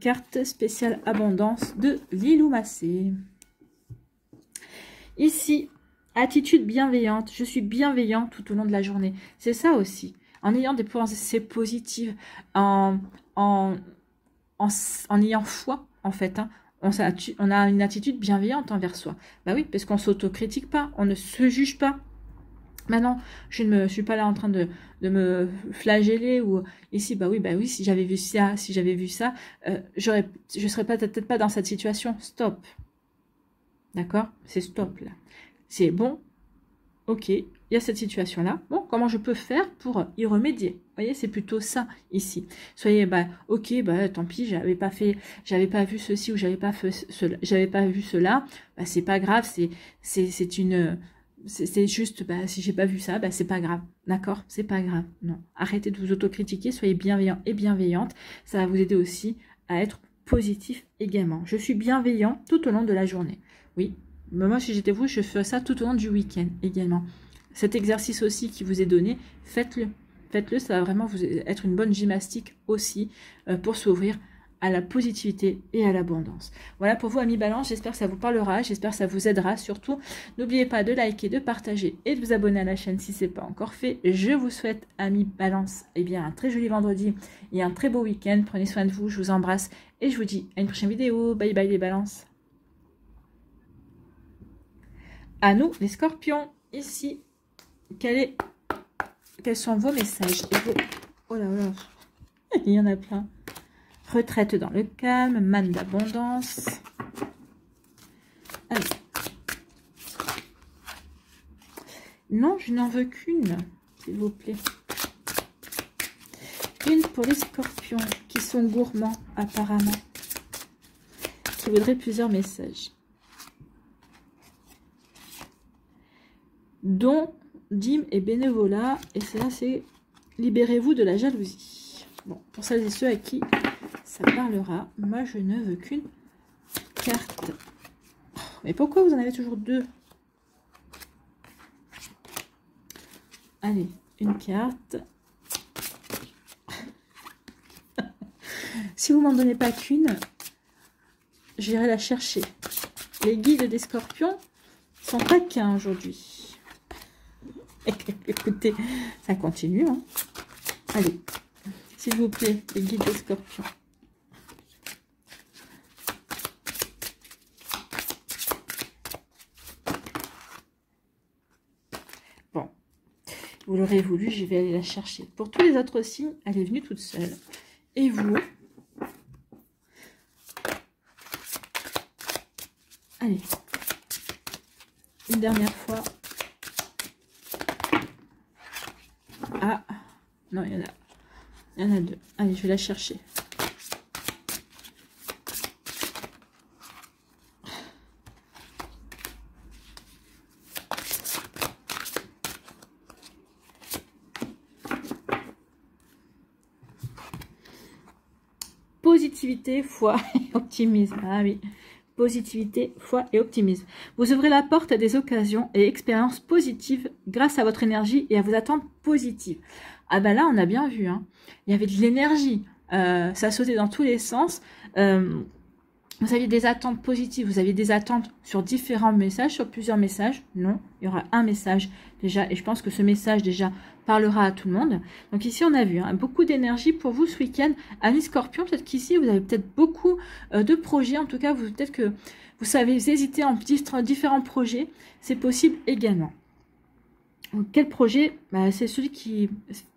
cartes spéciales abondance de Lilou Massé. Ici, attitude bienveillante. Je suis bienveillante tout au long de la journée. C'est ça aussi. En ayant des pensées positives, en ayant foi, en fait. Hein, on a une attitude bienveillante envers soi. Bah oui, parce qu'on ne s'autocritique pas, on ne se juge pas. Maintenant, je ne suis pas là en train de me flageller ou ici, bah oui, si j'avais vu ça, je serais peut-être pas dans cette situation. Stop. D'accord? C'est stop là. C'est bon. Ok, il y a cette situation-là. Bon, comment je peux faire pour y remédier? Vous voyez, c'est plutôt ça ici. Soyez, ok, tant pis, j'avais pas vu ceci ou j'avais pas vu cela. C'est pas grave, c'est juste, si j'ai pas vu ça, c'est pas grave, d'accord? C'est pas grave, non. Arrêtez de vous autocritiquer, soyez bienveillants et bienveillantes. Ça va vous aider aussi à être positif également. Je suis bienveillant tout au long de la journée. Oui, mais moi, si j'étais vous, je ferais ça tout au long du week-end également. Cet exercice aussi qui vous est donné, faites-le. Faites-le, ça va vraiment vous être une bonne gymnastique aussi pour s'ouvrir à la positivité et à l'abondance. Voilà pour vous, amis Balance, j'espère que ça vous parlera, j'espère que ça vous aidera. Surtout, n'oubliez pas de liker, de partager et de vous abonner à la chaîne si ce n'est pas encore fait. Je vous souhaite, amis Balance, eh bien, un très joli vendredi et un très beau week-end. Prenez soin de vous, je vous embrasse et je vous dis à une prochaine vidéo. Bye bye les Balances. À nous, les Scorpions, ici, quels sont vos messages et vos... Oh là là, il y en a plein. Retraite dans le calme, manne d'abondance. Allez. Non, je n'en veux qu'une, s'il vous plaît. Une pour les Scorpions, qui sont gourmands, apparemment. Qui voudraient plusieurs messages. Don, dîme et bénévolat. Et ça, c'est libérez-vous de la jalousie. Bon, pour celles et ceux à qui ça parlera. Moi, je ne veux qu'une carte. Oh, mais pourquoi vous en avez toujours deux? Allez, une carte. Si vous m'en donnez pas qu'une, j'irai la chercher. Les guides des Scorpions sont taquins aujourd'hui. Écoutez, ça continue. Hein. Allez, s'il vous plaît, les guides des Scorpions. Bon, vous l'aurez voulu, je vais aller la chercher. Pour tous les autres signes, elle est venue toute seule. Et vous? Allez, une dernière fois. Ah, non, il y en a deux. Allez, je vais la chercher. Positivité, foi et optimisme. Ah oui, positivité, foi et optimisme. Vous ouvrez la porte à des occasions et expériences positives grâce à votre énergie et à vos attentes positives. Ah ben là, on a bien vu, hein. Il y avait de l'énergie. Ça sautait dans tous les sens. Vous aviez des attentes positives, vous aviez des attentes sur différents messages, sur plusieurs messages. Non, il y aura un message déjà, et je pense que ce message déjà parlera à tout le monde. Donc ici, on a vu hein, beaucoup d'énergie pour vous ce week-end. Amis Scorpion, peut-être qu'ici, vous avez peut-être beaucoup de projets. En tout cas, peut-être que vous savez hésiter en différents projets. C'est possible également. Donc, quel projet? C'est celui qui...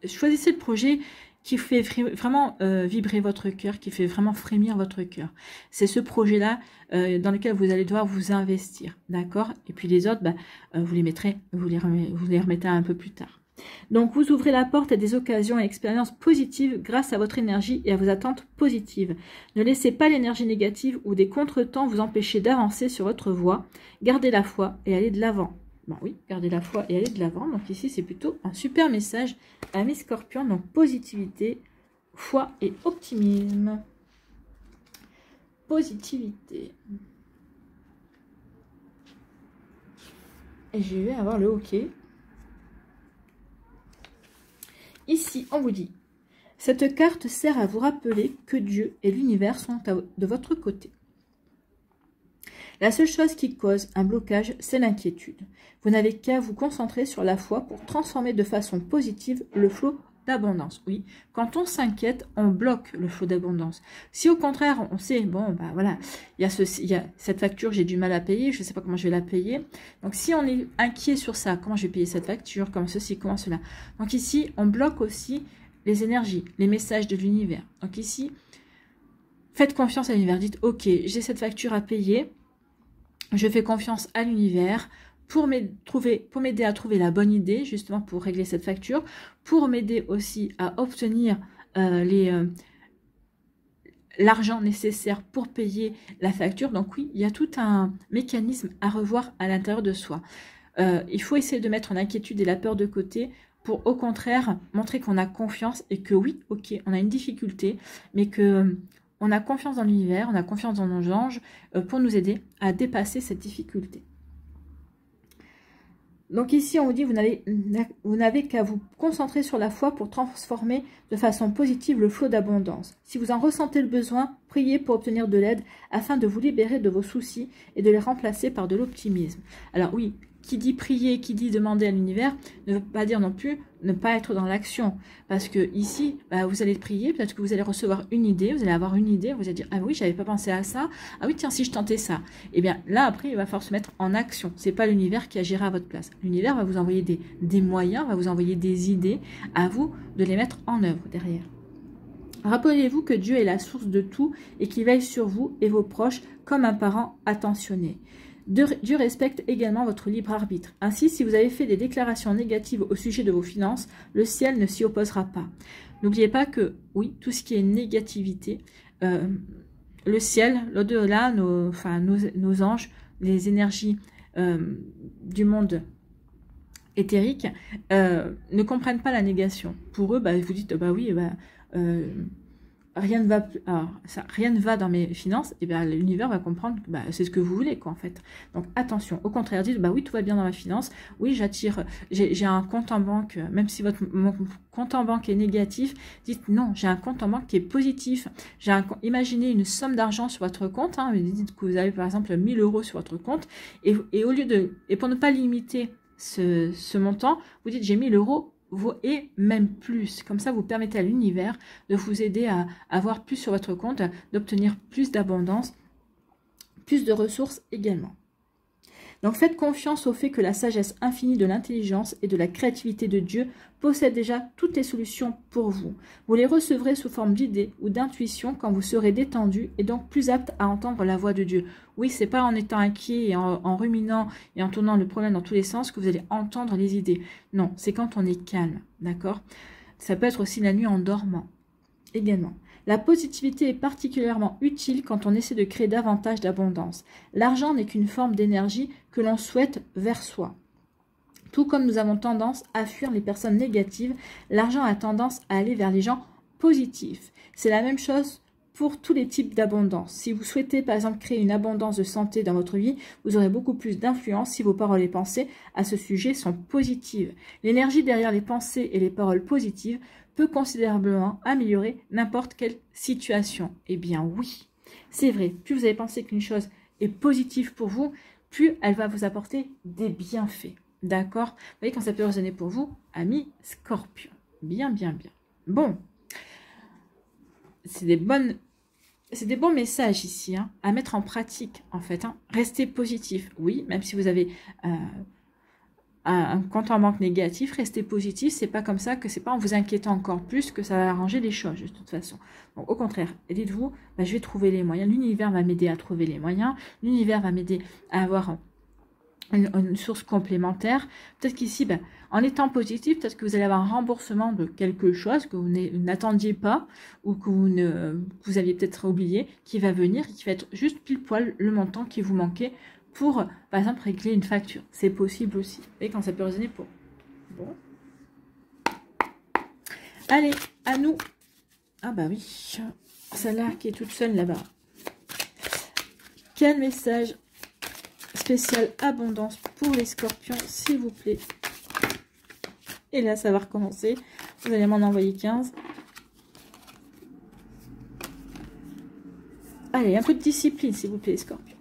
Choisissez le projet qui fait vraiment vibrer votre cœur, qui fait vraiment frémir votre cœur. C'est ce projet-là dans lequel vous allez devoir vous investir, d'accord? Et puis les autres, vous les mettrez, vous les remettez un peu plus tard. Donc, vous ouvrez la porte à des occasions et expériences positives grâce à votre énergie et à vos attentes positives. Ne laissez pas l'énergie négative ou des contretemps vous empêcher d'avancer sur votre voie. Gardez la foi et allez de l'avant. Bon, oui, gardez la foi et allez de l'avant. Donc ici, c'est plutôt un super message à mes Scorpions. Donc, positivité, foi et optimisme. Positivité. Et je vais avoir le hockey. Ici, on vous dit, cette carte sert à vous rappeler que Dieu et l'univers sont de votre côté. La seule chose qui cause un blocage, c'est l'inquiétude. Vous n'avez qu'à vous concentrer sur la foi pour transformer de façon positive le flot d'abondance. Oui, quand on s'inquiète, on bloque le flot d'abondance. Si au contraire, on sait, bon, voilà, il y a cette facture, j'ai du mal à payer, je ne sais pas comment je vais la payer. Donc, si on est inquiet sur ça, comment je vais payer cette facture, comment ceci, comment cela. Donc ici, on bloque aussi les énergies, les messages de l'univers. Donc ici, faites confiance à l'univers. Dites, ok, j'ai cette facture à payer. Je fais confiance à l'univers pour m'aider à trouver la bonne idée, justement pour régler cette facture, pour m'aider aussi à obtenir l'argent nécessaire pour payer la facture. Donc oui, il y a tout un mécanisme à revoir à l'intérieur de soi. Il faut essayer de mettre l'inquiétude et la peur de côté pour au contraire montrer qu'on a confiance et que oui, ok, on a une difficulté, mais que on a confiance dans l'univers, on a confiance dans nos anges pour nous aider à dépasser cette difficulté. Donc ici, on vous dit, vous n'avez qu'à vous concentrer sur la foi pour transformer de façon positive le flot d'abondance. Si vous en ressentez le besoin, priez pour obtenir de l'aide afin de vous libérer de vos soucis et de les remplacer par de l'optimisme. Alors oui, qui dit prier, qui dit demander à l'univers, ne veut pas dire non plus ne pas être dans l'action. Parce que ici, vous allez prier, peut-être que vous allez recevoir une idée, vous allez avoir une idée, vous allez dire, ah oui, j'avais pas pensé à ça, ah oui, tiens, si je tentais ça. Et bien là, après, il va falloir se mettre en action. C'est pas l'univers qui agira à votre place. L'univers va vous envoyer des moyens, va vous envoyer des idées, à vous de les mettre en œuvre derrière. Rappelez-vous que Dieu est la source de tout et qu'il veille sur vous et vos proches comme un parent attentionné. Dieu respecte également votre libre arbitre. Ainsi, si vous avez fait des déclarations négatives au sujet de vos finances, le ciel ne s'y opposera pas. N'oubliez pas que, oui, tout ce qui est négativité, le ciel, l'au-delà, nos anges, les énergies du monde éthérique, ne comprennent pas la négation. Pour eux, vous dites, oui, rien ne va dans mes finances, et bien l'univers va comprendre que c'est ce que vous voulez, quoi, en fait. Donc attention, au contraire, dites oui, tout va bien dans ma finance, oui, j'attire, j'ai un compte en banque, même si mon compte en banque est négatif, dites non, j'ai un compte en banque qui est positif. Imaginez une somme d'argent sur votre compte, dites que vous avez par exemple 1000 € sur votre compte, et pour ne pas limiter ce montant, vous dites j'ai 1000 € et même plus. Comme ça, vous permettez à l'univers de vous aider à avoir plus sur votre compte, d'obtenir plus d'abondance, plus de ressources également. Donc faites confiance au fait que la sagesse infinie de l'intelligence et de la créativité de Dieu possède déjà toutes les solutions pour vous. Vous les recevrez sous forme d'idées ou d'intuitions quand vous serez détendu et donc plus apte à entendre la voix de Dieu. Oui, c'est pas en étant inquiet et en ruminant et en tournant le problème dans tous les sens que vous allez entendre les idées. Non, c'est quand on est calme, d'accord? Ça peut être aussi la nuit en dormant également. La positivité est particulièrement utile quand on essaie de créer davantage d'abondance. L'argent n'est qu'une forme d'énergie que l'on souhaite vers soi. Tout comme nous avons tendance à fuir les personnes négatives, l'argent a tendance à aller vers les gens positifs. C'est la même chose pour tous les types d'abondance. Si vous souhaitez par exemple créer une abondance de santé dans votre vie, vous aurez beaucoup plus d'influence si vos paroles et pensées à ce sujet sont positives. L'énergie derrière les pensées et les paroles positives peut considérablement améliorer n'importe quelle situation. Eh bien oui, c'est vrai, plus vous avez pensé qu'une chose est positive pour vous, plus elle va vous apporter des bienfaits. D'accord? Vous voyez quand ça peut résonner pour vous, amis Scorpion. Bien, bien, bien. Bon, c'est des bons messages ici, à mettre en pratique en fait. Restez positif, oui, même si vous avez un compte en banque négatif, restez positif, c'est pas comme ça que c'est pas en vous inquiétant encore plus que ça va arranger les choses de toute façon. Donc au contraire, dites-vous, je vais trouver les moyens, l'univers va m'aider à trouver les moyens, l'univers va m'aider à avoir une source complémentaire. Peut-être qu'ici, en étant positif, peut-être que vous allez avoir un remboursement de quelque chose que vous n'attendiez pas ou que vous aviez peut-être oublié, qui va venir et qui va être juste pile poil le montant qui vous manquait pour, par exemple, régler une facture. C'est possible aussi. Vous voyez quand ça peut résonner pour. Bon. Allez, à nous. Ah bah oui. Celle-là qui est toute seule là-bas. Quel message spécial abondance pour les scorpions, s'il vous plaît. Et là, ça va recommencer. Vous allez m'en envoyer 15. Allez, un peu de discipline, s'il vous plaît, les scorpions.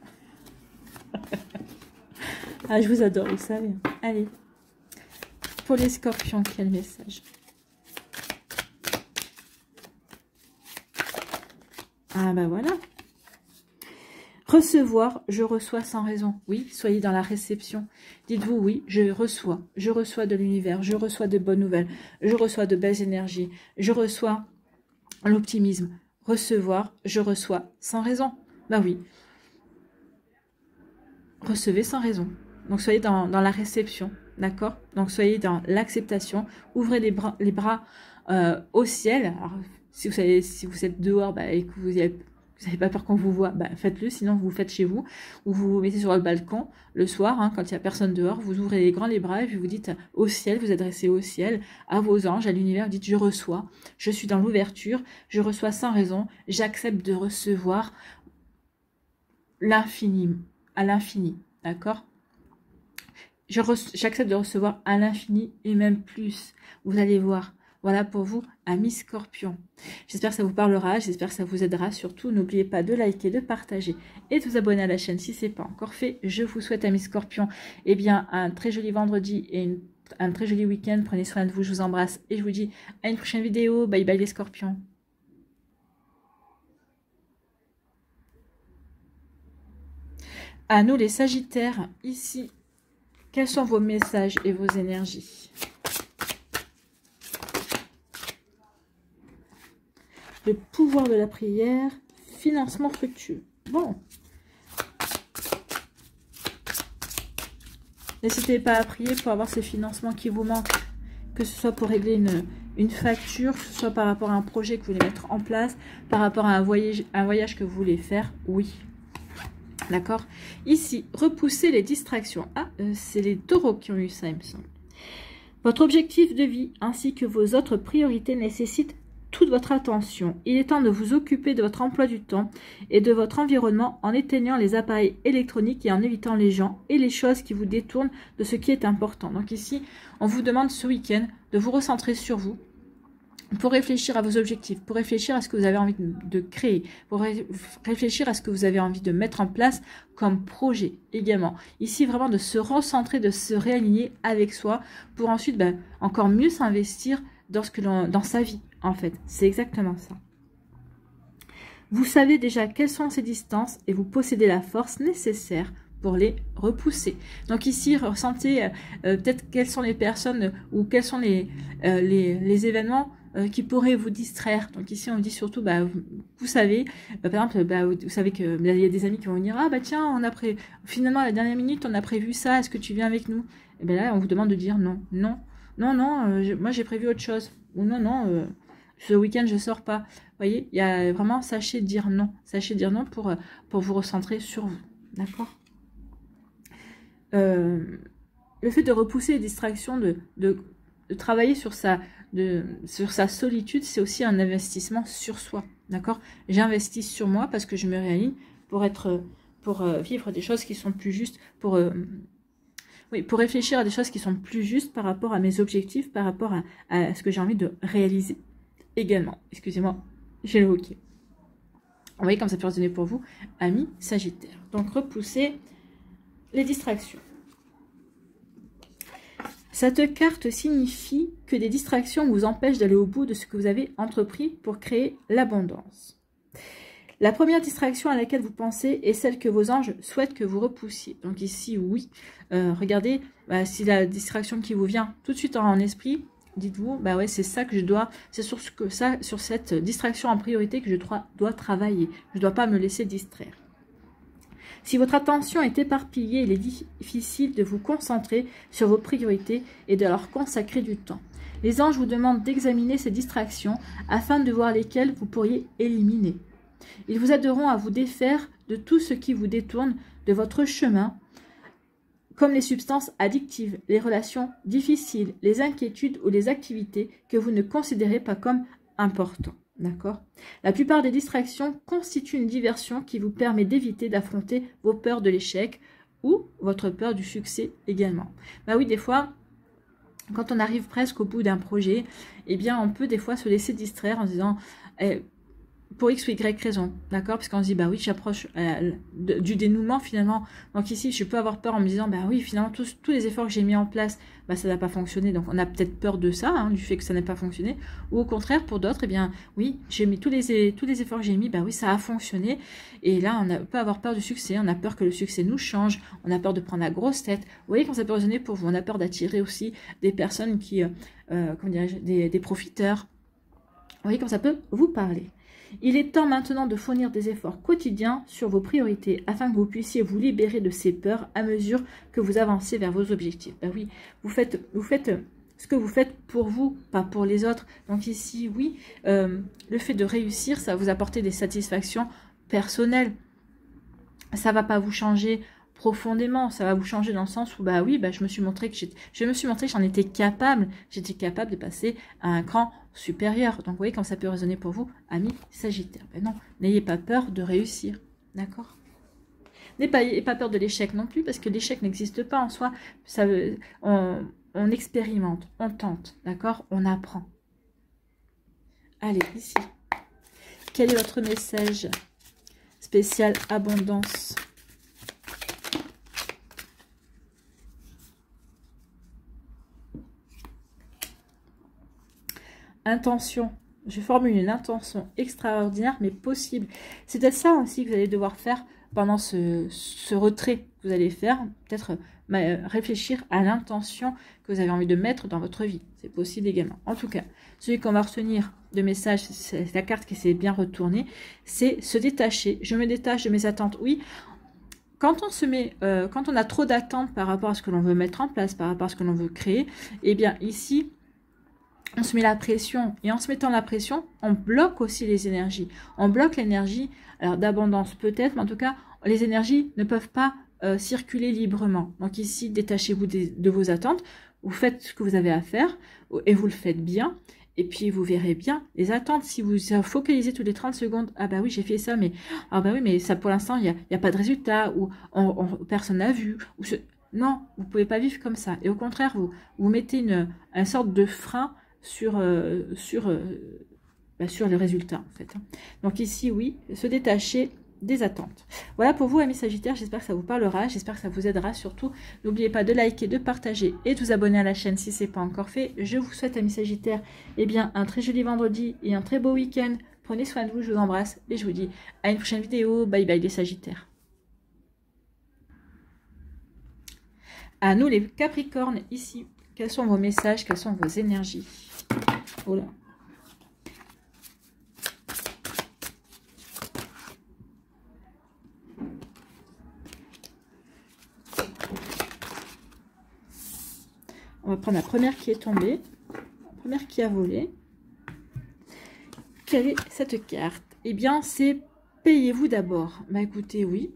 Ah, je vous adore, vous savez. Allez. Pour les scorpions, quel message? Ah, bah voilà. Recevoir, je reçois sans raison. Oui, soyez dans la réception. Dites-vous, oui, je reçois de l'univers, je reçois de bonnes nouvelles, je reçois de belles énergies, je reçois l'optimisme. Recevoir, je reçois sans raison. Bah oui. Recevez sans raison. Donc soyez dans la réception, d'accord? Donc soyez dans l'acceptation. Ouvrez les bras au ciel. Alors, si vous êtes dehors et que vous n'avez pas peur qu'on vous voit, bah, faites-le, sinon vous le faites chez vous, ou vous vous mettez sur le balcon le soir, hein, quand il n'y a personne dehors, vous ouvrez les bras et puis vous dites au ciel, vous adressez au ciel, à vos anges, à l'univers, vous dites je reçois, je suis dans l'ouverture, je reçois sans raison, j'accepte de recevoir l'infini, à l'infini, d'accord? J'accepte de recevoir à l'infini et même plus, vous allez voir. Voilà pour vous, amis Scorpion. J'espère que ça vous parlera, j'espère que ça vous aidera. Surtout, n'oubliez pas de liker, de partager et de vous abonner à la chaîne si ce n'est pas encore fait. Je vous souhaite, amis Scorpion, eh bien, un très joli vendredi et un très joli week-end. Prenez soin de vous, je vous embrasse et je vous dis à une prochaine vidéo. Bye bye les Scorpions. À nous les Sagittaires, ici, quels sont vos messages et vos énergies ? Le pouvoir de la prière, financement fructueux. Bon. N'hésitez pas à prier pour avoir ces financements qui vous manquent. Que ce soit pour régler une facture, que ce soit par rapport à un projet que vous voulez mettre en place, par rapport à un voyage que vous voulez faire, oui. D'accord? Ici, repousser les distractions. Ah, c'est les taureaux qui ont eu ça, il me semble. Votre objectif de vie ainsi que vos autres priorités nécessitent toute votre attention. Il est temps de vous occuper de votre emploi du temps et de votre environnement en éteignant les appareils électroniques et en évitant les gens et les choses qui vous détournent de ce qui est important. Donc ici, on vous demande ce week-end de vous recentrer sur vous pour réfléchir à vos objectifs, pour réfléchir à ce que vous avez envie de créer, pour réfléchir à ce que vous avez envie de mettre en place comme projet également. Ici, vraiment de se recentrer, de se réaligner avec soi pour ensuite encore mieux s'investir dans sa vie. En fait, c'est exactement ça. Vous savez déjà quelles sont ces distances et vous possédez la force nécessaire pour les repousser. Donc ici, ressentez peut-être quelles sont les personnes ou quels sont les événements qui pourraient vous distraire. Donc ici, on dit surtout, vous savez, par exemple, vous savez qu'il y a des amis qui vont venir, ah bah tiens, finalement à la dernière minute, on a prévu ça, est-ce que tu viens avec nous? Et bien là, on vous demande de dire non, non, non, non, moi j'ai prévu autre chose. Ou non, non, ce week-end, je sors pas. Vous voyez, il y a vraiment, sachez dire non. Sachez dire non pour vous recentrer sur vous. D'accord? Le fait de repousser les distractions, de travailler sur sa solitude, c'est aussi un investissement sur soi. D'accord? J'investis sur moi parce que je me réaligne pour vivre des choses qui sont plus justes, pour réfléchir à des choses qui sont plus justes par rapport à mes objectifs, par rapport à ce que j'ai envie de réaliser. Également, excusez-moi, j'ai le hockey. Vous voyez comme ça peut résonner pour vous, amis Sagittaires. Donc, repousser les distractions. Cette carte signifie que des distractions vous empêchent d'aller au bout de ce que vous avez entrepris pour créer l'abondance. La première distraction à laquelle vous pensez est celle que vos anges souhaitent que vous repoussiez. Donc ici, oui, regardez, si la distraction qui vous vient tout de suite en esprit, dites-vous, ouais, c'est ça que je dois, c'est sur cette distraction en priorité que je dois travailler. Je ne dois pas me laisser distraire. Si votre attention est éparpillée, il est difficile de vous concentrer sur vos priorités et de leur consacrer du temps. Les anges vous demandent d'examiner ces distractions afin de voir lesquelles vous pourriez éliminer. Ils vous aideront à vous défaire de tout ce qui vous détourne de votre chemin, comme les substances addictives, les relations difficiles, les inquiétudes ou les activités que vous ne considérez pas comme importantes. D'accord? La plupart des distractions constituent une diversion qui vous permet d'éviter d'affronter vos peurs de l'échec ou votre peur du succès également. Oui, des fois, quand on arrive presque au bout d'un projet, eh bien, on peut des fois se laisser distraire en se disant pour X ou Y raison, d'accord? Parce qu'on se dit, oui, j'approche du dénouement finalement. Donc ici, je peux avoir peur en me disant, oui, finalement, tous les efforts que j'ai mis en place, ça n'a pas fonctionné. Donc on a peut-être peur de ça, du fait que ça n'a pas fonctionné. Ou au contraire, pour d'autres, eh bien, oui, j'ai mis tous les efforts que j'ai mis, oui, ça a fonctionné. Et là, on peut avoir peur du succès, on a peur que le succès nous change, on a peur de prendre la grosse tête. Vous voyez comment ça peut résonner pour vous? On a peur d'attirer aussi des personnes qui, des profiteurs. Vous voyez comment ça peut vous parler? Il est temps maintenant de fournir des efforts quotidiens sur vos priorités afin que vous puissiez vous libérer de ces peurs à mesure que vous avancez vers vos objectifs. Oui, vous faites ce que vous faites pour vous, pas pour les autres. Donc ici, oui, le fait de réussir, ça va vous apporter des satisfactions personnel. Ça va pas vous changer profondément, ça va vous changer dans le sens où bah oui, bah je me suis montré que j'en étais capable, j'étais capable de passer à un cran supérieur. Donc vous voyez comme ça peut résonner pour vous, amis Sagittaire. Ben non, n'ayez pas peur de réussir, d'accord? N'ayez pas peur de l'échec non plus, parce que l'échec n'existe pas en soi. Ça, on expérimente, on tente, d'accord? On apprend. Allez, ici. Quel est votre message spécial abondance? Intention. Je formule une intention extraordinaire, mais possible. C'est peut-être ça aussi que vous allez devoir faire pendant ce retrait que vous allez faire. Peut-être réfléchir à l'intention que vous avez envie de mettre dans votre vie. C'est possible également. En tout cas, celui qu'on va retenir de message, c'est la carte qui s'est bien retournée, c'est se détacher. Je me détache de mes attentes. Oui, quand on a trop d'attentes par rapport à ce que l'on veut mettre en place, par rapport à ce que l'on veut créer, eh bien ici, on se met la pression. Et en se mettant la pression, on bloque aussi les énergies. On bloque l'énergie, alors d'abondance peut-être, mais en tout cas, les énergies ne peuvent pas circuler librement. Donc ici, détachez-vous de vos attentes. Vous faites ce que vous avez à faire et vous le faites bien. Et puis, vous verrez bien les attentes. Si vous focalisez tous les 30 secondes, ah bah oui, j'ai fait ça, mais ah bah oui, mais ça pour l'instant, il n'y a pas de résultat, ou personne n'a vu. Non, vous ne pouvez pas vivre comme ça. Et au contraire, vous mettez une sorte de frein sur le résultat, en fait. Donc ici, oui, se détacher des attentes. Voilà pour vous, amis Sagittaires, j'espère que ça vous parlera, j'espère que ça vous aidera surtout. N'oubliez pas de liker, de partager et de vous abonner à la chaîne si ce n'est pas encore fait. Je vous souhaite, amis Sagittaires, eh bien, un très joli vendredi et un très beau week-end. Prenez soin de vous, je vous embrasse et je vous dis à une prochaine vidéo. Bye bye les Sagittaires. À nous les Capricornes, ici, quels sont vos messages, quelles sont vos énergies? Oh là. On va prendre la première qui est tombée, la première qui a volé. Quelle est cette carte? Eh bien, c'est payez-vous d'abord. Bah écoutez, oui.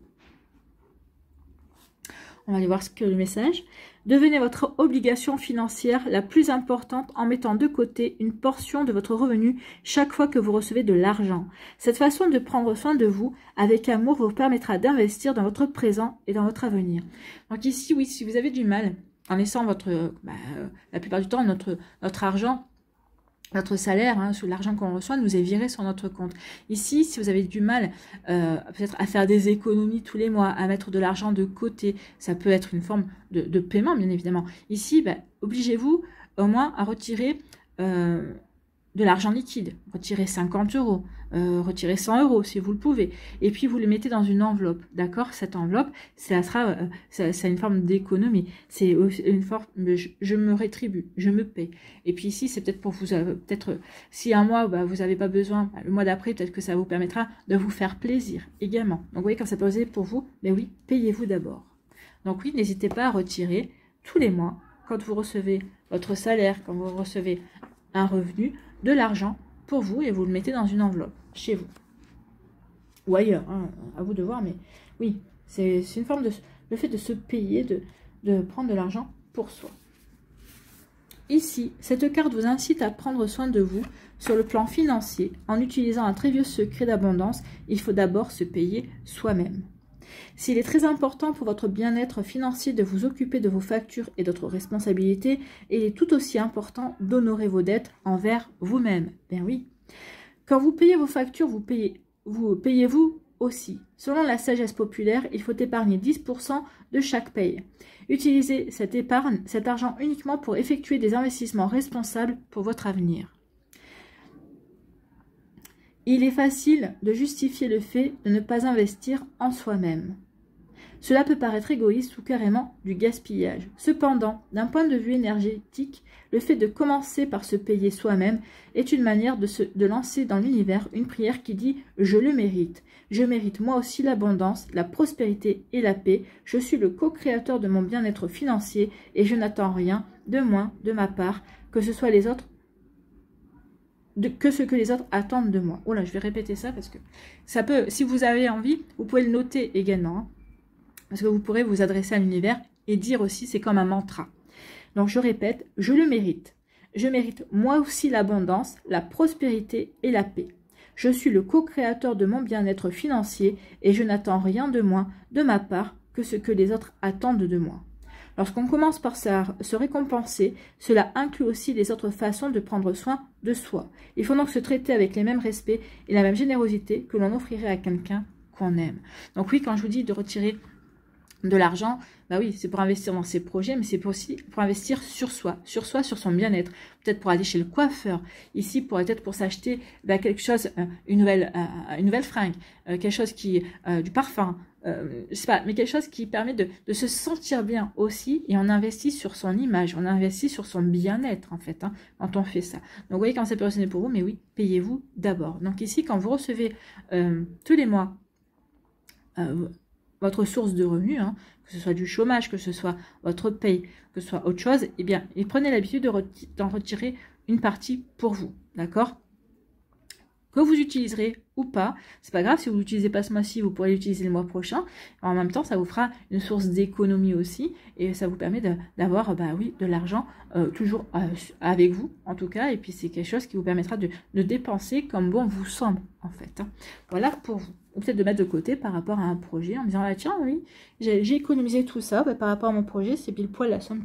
On va aller voir ce que le message. Devenez votre obligation financière la plus importante en mettant de côté une portion de votre revenu chaque fois que vous recevez de l'argent. Cette façon de prendre soin de vous avec amour vous permettra d'investir dans votre présent et dans votre avenir. Donc ici, oui, si vous avez du mal en laissant la plupart du temps, notre argent, notre salaire, sur l'argent qu'on reçoit, nous est viré sur notre compte. Ici, si vous avez du mal peut-être à faire des économies tous les mois, à mettre de l'argent de côté, ça peut être une forme de paiement, bien évidemment. Ici, obligez-vous au moins à retirer de l'argent liquide. Retirez 50 €, retirez 100 € si vous le pouvez. Et puis, vous le mettez dans une enveloppe, d'accord? Cette enveloppe, c'est une forme d'économie. C'est une forme, je me rétribue, je me paie. Et puis ici, c'est peut-être pour vous, si un mois, vous n'avez pas besoin, le mois d'après, peut-être que ça vous permettra de vous faire plaisir également. Donc, vous voyez, quand ça peut poser pour vous, mais oui, payez-vous d'abord. Donc oui, n'hésitez pas à retirer tous les mois, quand vous recevez votre salaire, quand vous recevez un revenu, de l'argent pour vous et vous le mettez dans une enveloppe chez vous ou ailleurs, à vous de voir, mais oui, c'est une forme de le fait de se payer, de prendre de l'argent pour soi. Ici, cette carte vous incite à prendre soin de vous sur le plan financier en utilisant un très vieux secret d'abondance. Il faut d'abord se payer soi-même. S'il est très important pour votre bien-être financier de vous occuper de vos factures et d'autres responsabilités, il est tout aussi important d'honorer vos dettes envers vous-même. Ben oui. Quand vous payez vos factures, vous payez-vous aussi. Selon la sagesse populaire, il faut épargner 10% de chaque paye. Utilisez cette épargne, cet argent uniquement pour effectuer des investissements responsables pour votre avenir. Il est facile de justifier le fait de ne pas investir en soi-même. Cela peut paraître égoïste ou carrément du gaspillage. Cependant, d'un point de vue énergétique, le fait de commencer par se payer soi-même est une manière de lancer dans l'univers une prière qui dit « Je le mérite. Je mérite moi aussi l'abondance, la prospérité et la paix. Je suis le co-créateur de mon bien-être financier et je n'attends rien de moins de ma part, que ce soit les autres que ce que les autres attendent de moi. Oh là, je vais répéter ça parce que ça peut, si vous avez envie, vous pouvez le noter également. Hein, parce que vous pourrez vous adresser à l'univers et dire aussi, c'est comme un mantra. Donc je répète, je le mérite. Je mérite moi aussi l'abondance, la prospérité et la paix. Je suis le co-créateur de mon bien-être financier et je n'attends rien de moins de ma part que ce que les autres attendent de moi. Lorsqu'on commence par se récompenser, cela inclut aussi les autres façons de prendre soin de soi. Il faut donc se traiter avec les mêmes respects et la même générosité que l'on offrirait à quelqu'un qu'on aime. Donc oui, quand je vous dis de retirer de l'argent, bah oui, c'est pour investir dans ses projets, mais c'est aussi pour investir sur soi, sur son bien-être. Peut-être pour aller chez le coiffeur. Ici, peut-être pour s'acheter quelque chose, une nouvelle fringue, quelque chose qui, du parfum, je sais pas, mais quelque chose qui permet de se sentir bien aussi. Et on investit sur son image, on investit sur son bien-être en fait, hein, quand on fait ça. Donc vous voyez quand c'est personnel pour vous, mais oui, payez-vous d'abord. Donc ici, quand vous recevez tous les mois votre source de revenus, hein, que ce soit du chômage, que ce soit votre paye, que ce soit autre chose, eh bien, et prenez l'habitude d'en retirer une partie pour vous, d'accord? Que vous utiliserez ou pas, c'est pas grave, si vous l'utilisez pas ce mois-ci, vous pourrez l'utiliser le mois prochain. En même temps, ça vous fera une source d'économie aussi, et ça vous permet d'avoir, bah oui, de l'argent toujours avec vous, en tout cas, et puis c'est quelque chose qui vous permettra de dépenser comme bon vous semble, en fait. Hein. Voilà pour vous. Ou peut-être de mettre de côté par rapport à un projet, en me disant, ah, tiens, oui, j'ai économisé tout ça, bah, par rapport à mon projet, c'est pile poil la somme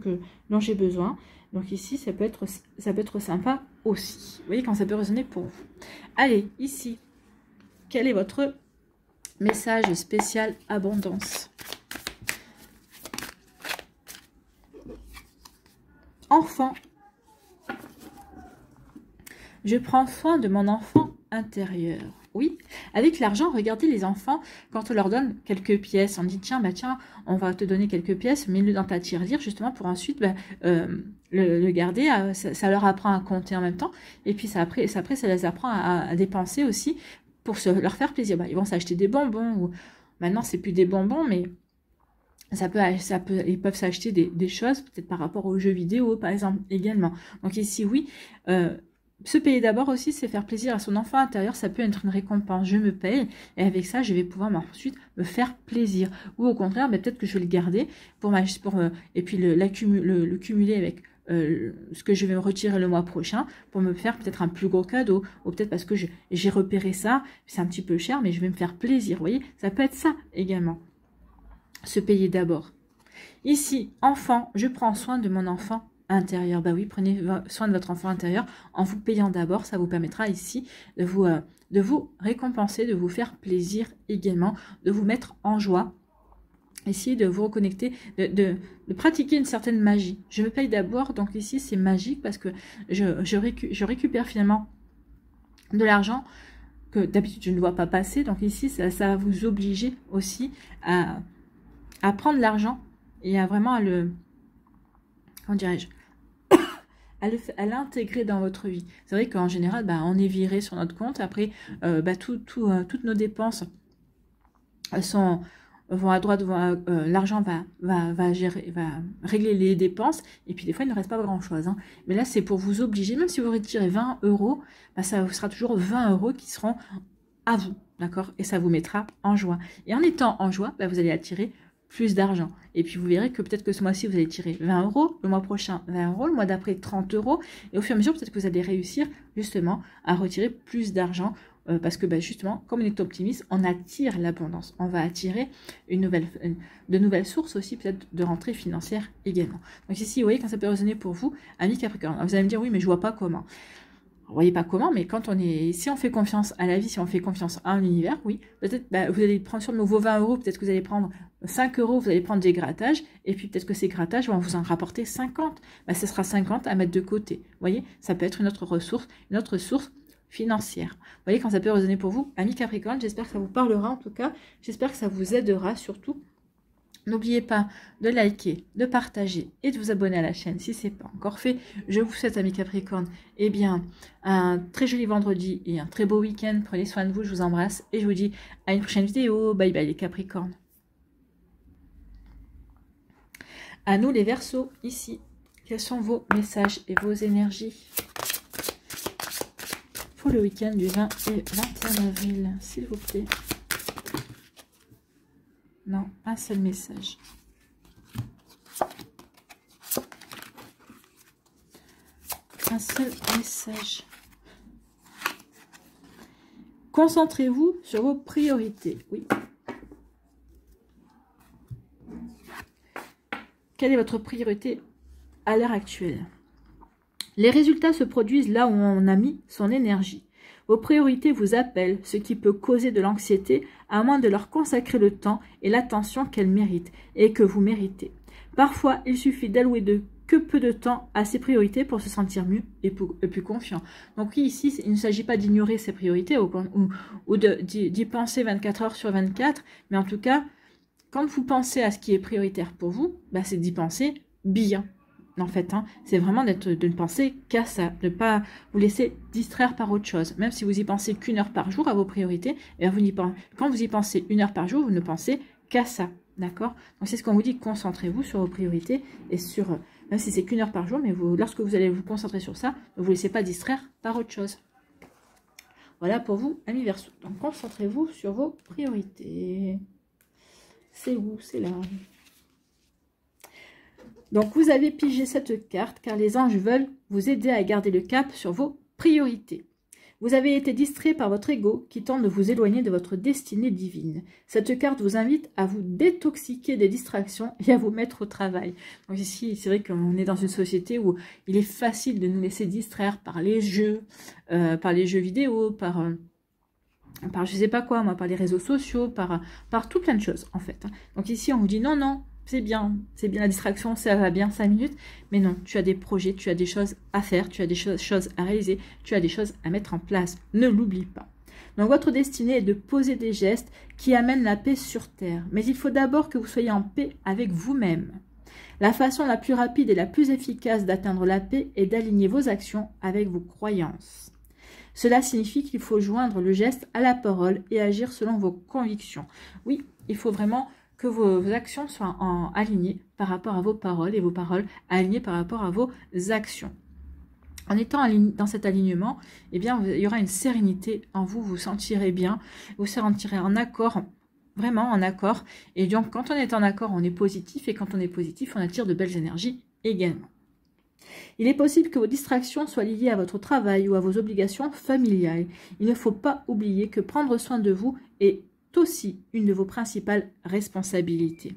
dont j'ai besoin. Donc ici, ça peut être sympa aussi. Vous voyez quand ça peut résonner pour vous. Allez, ici, quel est votre message spécial abondance? Enfant. Je prends soin de mon enfant intérieur. Oui, avec l'argent, regardez les enfants, quand on leur donne quelques pièces, on dit tiens, on va te donner quelques pièces, mets-le dans ta tirelire justement pour ensuite le garder, ça leur apprend à compter en même temps, et puis après ça les apprend à dépenser aussi pour leur faire plaisir. Ils vont s'acheter des bonbons, ou maintenant c'est plus des bonbons, mais ils peuvent s'acheter des choses, peut-être par rapport aux jeux vidéo par exemple également. Donc ici oui, se payer d'abord aussi, c'est faire plaisir à son enfant intérieur. Ça peut être une récompense. Je me paye et avec ça, je vais pouvoir ensuite me faire plaisir. Ou au contraire, peut-être que je vais le garder et puis le cumuler avec ce que je vais me retirer le mois prochain pour me faire peut-être un plus gros cadeau. Ou peut-être parce que j'ai repéré ça, c'est un petit peu cher, mais je vais me faire plaisir. Vous voyez, ça peut être ça également. Se payer d'abord. Ici, enfant, je prends soin de mon enfant intérieur. Bah oui, prenez soin de votre enfant intérieur en vous payant d'abord. Ça vous permettra ici de vous récompenser, de vous faire plaisir également, de vous mettre en joie. Ici, de vous reconnecter, de pratiquer une certaine magie. Je me paye d'abord, donc ici c'est magique parce que je récupère finalement de l'argent que d'habitude je ne vois pas passer. Donc ici, ça va vous obliger aussi à prendre l'argent et à vraiment comment dirais-je, à l'intégrer dans votre vie. C'est vrai qu'en général, on est viré sur notre compte. Après, toutes nos dépenses vont à droite, l'argent va régler les dépenses. Et puis des fois, il ne reste pas grand-chose. Hein. Mais là, c'est pour vous obliger, même si vous retirez 20 €, ça vous sera toujours 20 € qui seront à vous. D'accord? Et ça vous mettra en joie. Et en étant en joie, vous allez attirer plus d'argent. Et puis vous verrez que peut-être que ce mois-ci, vous allez tirer 20 €, le mois prochain 20 €, le mois d'après 30 €. Et au fur et à mesure, peut-être que vous allez réussir justement à retirer plus d'argent parce que justement, comme on est optimiste, on attire l'abondance. On va attirer de nouvelles sources aussi, peut-être de rentrée financière également. Donc ici, vous voyez, quand ça peut résonner pour vous, amis Capricorne. Vous allez me dire, oui, mais je vois pas comment. Vous voyez pas comment, mais si on fait confiance à la vie, si on fait confiance à l'univers, oui, peut-être vous allez prendre sur vos 20 €, peut-être que vous allez prendre 5 €, vous allez prendre des grattages, et puis peut-être que ces grattages vont vous en rapporter 50. Ce sera 50 à mettre de côté. Vous voyez, ça peut être une autre source financière. Vous voyez, quand ça peut résonner pour vous, amis Capricorne, j'espère que ça vous parlera en tout cas, j'espère que ça vous aidera surtout. N'oubliez pas de liker, de partager et de vous abonner à la chaîne si ce n'est pas encore fait. Je vous souhaite, amis Capricorne, un très joli vendredi et un très beau week-end. Prenez soin de vous, je vous embrasse et je vous dis à une prochaine vidéo. Bye bye les Capricornes. À nous les Verseaux, ici, quels sont vos messages et vos énergies? pour le week-end du 20 et 21 avril, s'il vous plaît. Non, un seul message. Un seul message. Concentrez-vous sur vos priorités. Oui. Quelle est votre priorité à l'heure actuelle? Les résultats se produisent là où on a mis son énergie. Vos priorités vous appellent, ce qui peut causer de l'anxiété, à moins de leur consacrer le temps et l'attention qu'elles méritent et que vous méritez. Parfois, il suffit d'allouer que peu de temps à ses priorités pour se sentir mieux et plus confiant. Donc oui, ici, il ne s'agit pas d'ignorer ses priorités ou d'y penser 24 heures sur 24, mais en tout cas, quand vous pensez à ce qui est prioritaire pour vous, bah, c'est d'y penser bien. En fait, hein, c'est vraiment de ne penser qu'à ça, de ne pas vous laisser distraire par autre chose. Même si vous y pensez qu'1 heure par jour à vos priorités, et quand vous y pensez 1 heure par jour, vous ne pensez qu'à ça. D'accord? Donc c'est ce qu'on vous dit, concentrez-vous sur vos priorités et sur, même si c'est qu'1 heure par jour, mais lorsque vous allez vous concentrer sur ça, ne vous laissez pas distraire par autre chose. Voilà pour vous, amis Verseau. Donc concentrez-vous sur vos priorités. C'est où? C'est là. Donc, vous avez pigé cette carte car les anges veulent vous aider à garder le cap sur vos priorités. Vous avez été distrait par votre ego qui tente de vous éloigner de votre destinée divine. Cette carte vous invite à vous détoxiquer des distractions et à vous mettre au travail. Donc ici, c'est vrai qu'on est dans une société où il est facile de nous laisser distraire par les jeux vidéo, par je sais pas quoi, moi, par les réseaux sociaux, par tout plein de choses, en fait. Donc ici, on vous dit non, non, c'est bien la distraction, ça va bien 5 minutes, mais non, tu as des projets, tu as des choses à faire, tu as des choses à réaliser, tu as des choses à mettre en place. Ne l'oublie pas. Donc votre destinée est de poser des gestes qui amènent la paix sur terre. Mais il faut d'abord que vous soyez en paix avec vous-même. La façon la plus rapide et la plus efficace d'atteindre la paix est d'aligner vos actions avec vos croyances. Cela signifie qu'il faut joindre le geste à la parole et agir selon vos convictions. Oui, il faut vraiment que vos actions soient alignées par rapport à vos paroles et vos paroles alignées par rapport à vos actions. En étant dans cet alignement, eh bien, il y aura une sérénité en vous, vous sentirez bien, vous sentirez en accord, vraiment en accord. Et donc, quand on est en accord, on est positif, et quand on est positif, on attire de belles énergies également. Il est possible que vos distractions soient liées à votre travail ou à vos obligations familiales. Il ne faut pas oublier que prendre soin de vous est aussi une de vos principales responsabilités.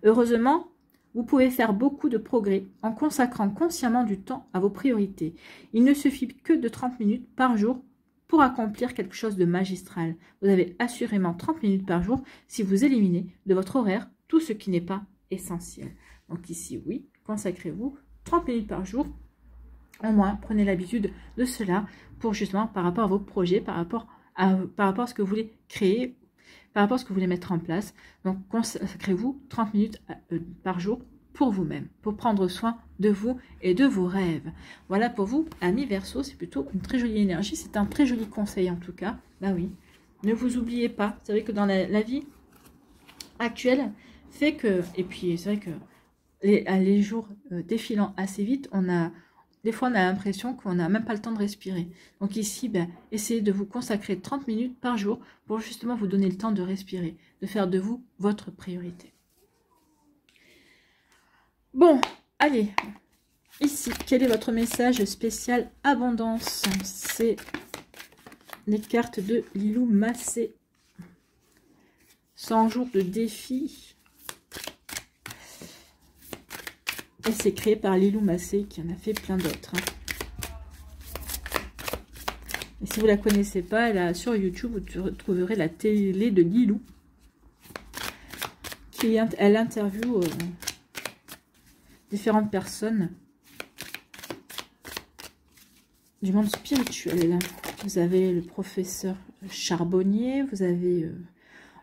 Heureusement, vous pouvez faire beaucoup de progrès en consacrant consciemment du temps à vos priorités. Il ne suffit que de 30 minutes par jour pour accomplir quelque chose de magistral. Vous avez assurément 30 minutes par jour si vous éliminez de votre horaire tout ce qui n'est pas essentiel. Donc ici, oui, consacrez-vous 30 minutes par jour. Au moins, prenez l'habitude de cela pour justement par rapport à vos projets, par rapport à ce que vous voulez créer, par rapport à ce que vous voulez mettre en place. Donc, consacrez-vous 30 minutes par jour pour vous-même, pour prendre soin de vous et de vos rêves. Voilà pour vous, amis Verseau, c'est plutôt une très jolie énergie. C'est un très joli conseil en tout cas. Bah oui, ne vous oubliez pas. C'est vrai que dans la vie actuelle, fait que, et puis c'est vrai que les jours défilant assez vite, des fois on a l'impression qu'on n'a même pas le temps de respirer. Donc ici, essayez de vous consacrer 30 minutes par jour pour justement vous donner le temps de respirer, de faire de vous votre priorité. Bon, allez, ici, quel est votre message spécial abondance? C'est les cartes de Lilou Massé. 100 jours de défi. Et c'est créé par Lilou Massé qui en a fait plein d'autres. Et si vous ne la connaissez pas, sur YouTube, vous trouverez la télé de Lilou. Elle interviewe différentes personnes du monde spirituel. Vous avez le professeur Charbonnier, vous avez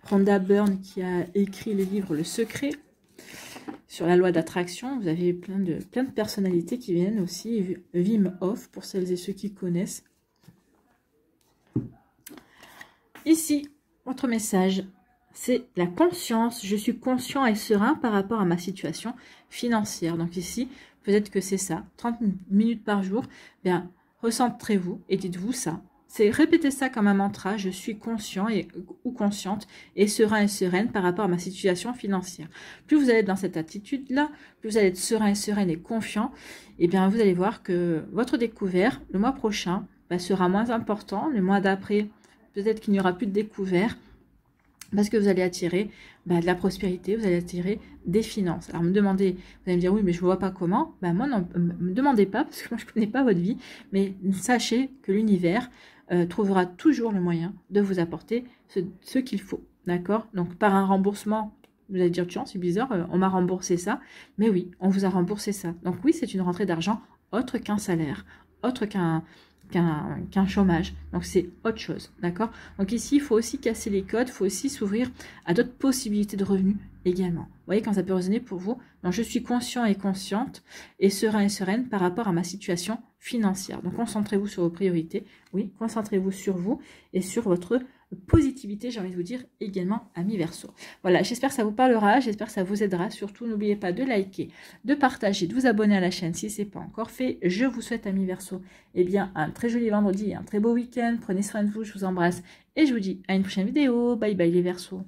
Rhonda Byrne qui a écrit le livre Le Secret sur la loi d'attraction. Vous avez plein de personnalités qui viennent aussi. Wim Hof, pour celles et ceux qui connaissent. Ici, votre message, c'est la conscience. Je suis conscient et serein par rapport à ma situation financière. Donc ici, peut-être que c'est ça. 30 minutes par jour. Bien, recentrez-vous et dites-vous ça. C'est répéter ça comme un mantra, je suis conscient ou consciente et serein et sereine par rapport à ma situation financière. Plus vous allez être dans cette attitude-là, plus vous allez être serein et sereine et confiant, et bien vous allez voir que votre découvert, le mois prochain, sera moins important. Le mois d'après, peut-être qu'il n'y aura plus de découvert, parce que vous allez attirer de la prospérité, vous allez attirer des finances. Alors, vous allez me dire, oui, mais je ne vois pas comment. Moi, non, me demandez pas, parce que moi, je ne connais pas votre vie, mais sachez que l'univers trouvera toujours le moyen de vous apporter ce qu'il faut, d'accord? Donc, par un remboursement, vous allez dire, tiens, c'est bizarre, on m'a remboursé ça. Mais oui, on vous a remboursé ça. Donc, oui, c'est une rentrée d'argent autre qu'un salaire, autre qu'un chômage. Donc, c'est autre chose, d'accord? Donc, ici, il faut aussi casser les codes, il faut aussi s'ouvrir à d'autres possibilités de revenus également. Vous voyez, quand ça peut résonner pour vous, donc je suis conscient et consciente et serein et sereine par rapport à ma situation financière. Donc, concentrez-vous sur vos priorités. Oui, concentrez-vous sur vous et sur votre positivité, j'ai envie de vous dire également, amis Verseau. Voilà, j'espère que ça vous parlera, j'espère que ça vous aidera. Surtout, n'oubliez pas de liker, de partager, de vous abonner à la chaîne si ce n'est pas encore fait. Je vous souhaite, amis Verseau, un très joli vendredi, un très beau week-end. Prenez soin de vous, je vous embrasse et je vous dis à une prochaine vidéo. Bye bye les Verseaux.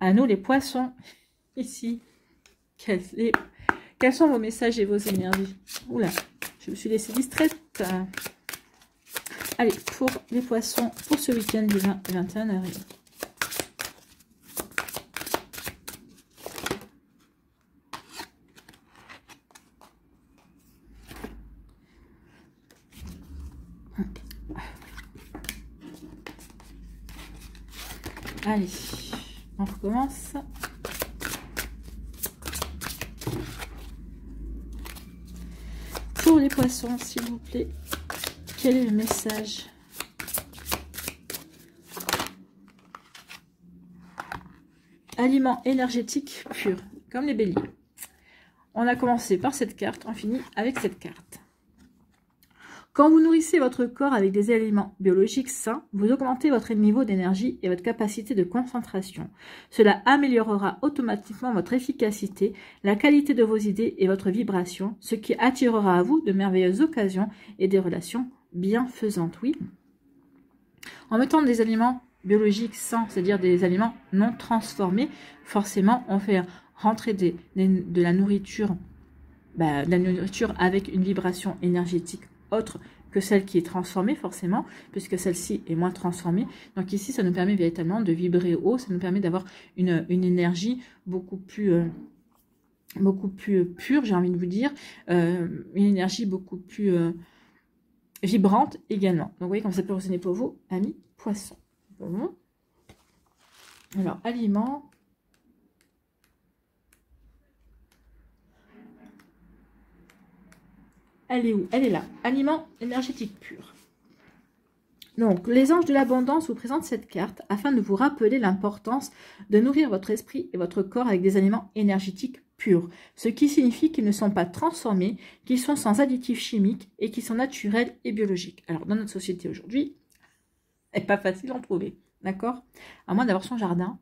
À nous les poissons, ici, quels sont vos messages et vos énergies? Oula, je me suis laissée distraite. Allez, pour les poissons, pour ce week-end du 20 et 21 avril. Allez, on recommence. Pour les poissons, s'il vous plaît, quel est le message? Aliments énergétiques purs, comme les béliers. On a commencé par cette carte, on finit avec cette carte. Quand vous nourrissez votre corps avec des aliments biologiques sains, vous augmentez votre niveau d'énergie et votre capacité de concentration. Cela améliorera automatiquement votre efficacité, la qualité de vos idées et votre vibration, ce qui attirera à vous de merveilleuses occasions et des relations bienfaisantes. Oui. En mettant des aliments biologiques sains, c'est-à-dire des aliments non transformés, forcément, on fait rentrer de la nourriture, avec une vibration énergétique autre que celle qui est transformée forcément, puisque celle-ci est moins transformée. Donc ici, ça nous permet véritablement de vibrer haut, ça nous permet d'avoir une énergie beaucoup plus pure, j'ai envie de vous dire, une énergie beaucoup plus vibrante également. Donc vous voyez comme ça peut résonner pour vous, amis poissons. Bon. Alors, aliments. Elle est où? Elle est là. Aliments énergétiques purs. Donc, les anges de l'abondance vous présentent cette carte afin de vous rappeler l'importance de nourrir votre esprit et votre corps avec des aliments énergétiques purs. Ce qui signifie qu'ils ne sont pas transformés, qu'ils sont sans additifs chimiques et qu'ils sont naturels et biologiques. Alors, dans notre société aujourd'hui, c'est pas facile d'en trouver. D'accord? À moins d'avoir son jardin.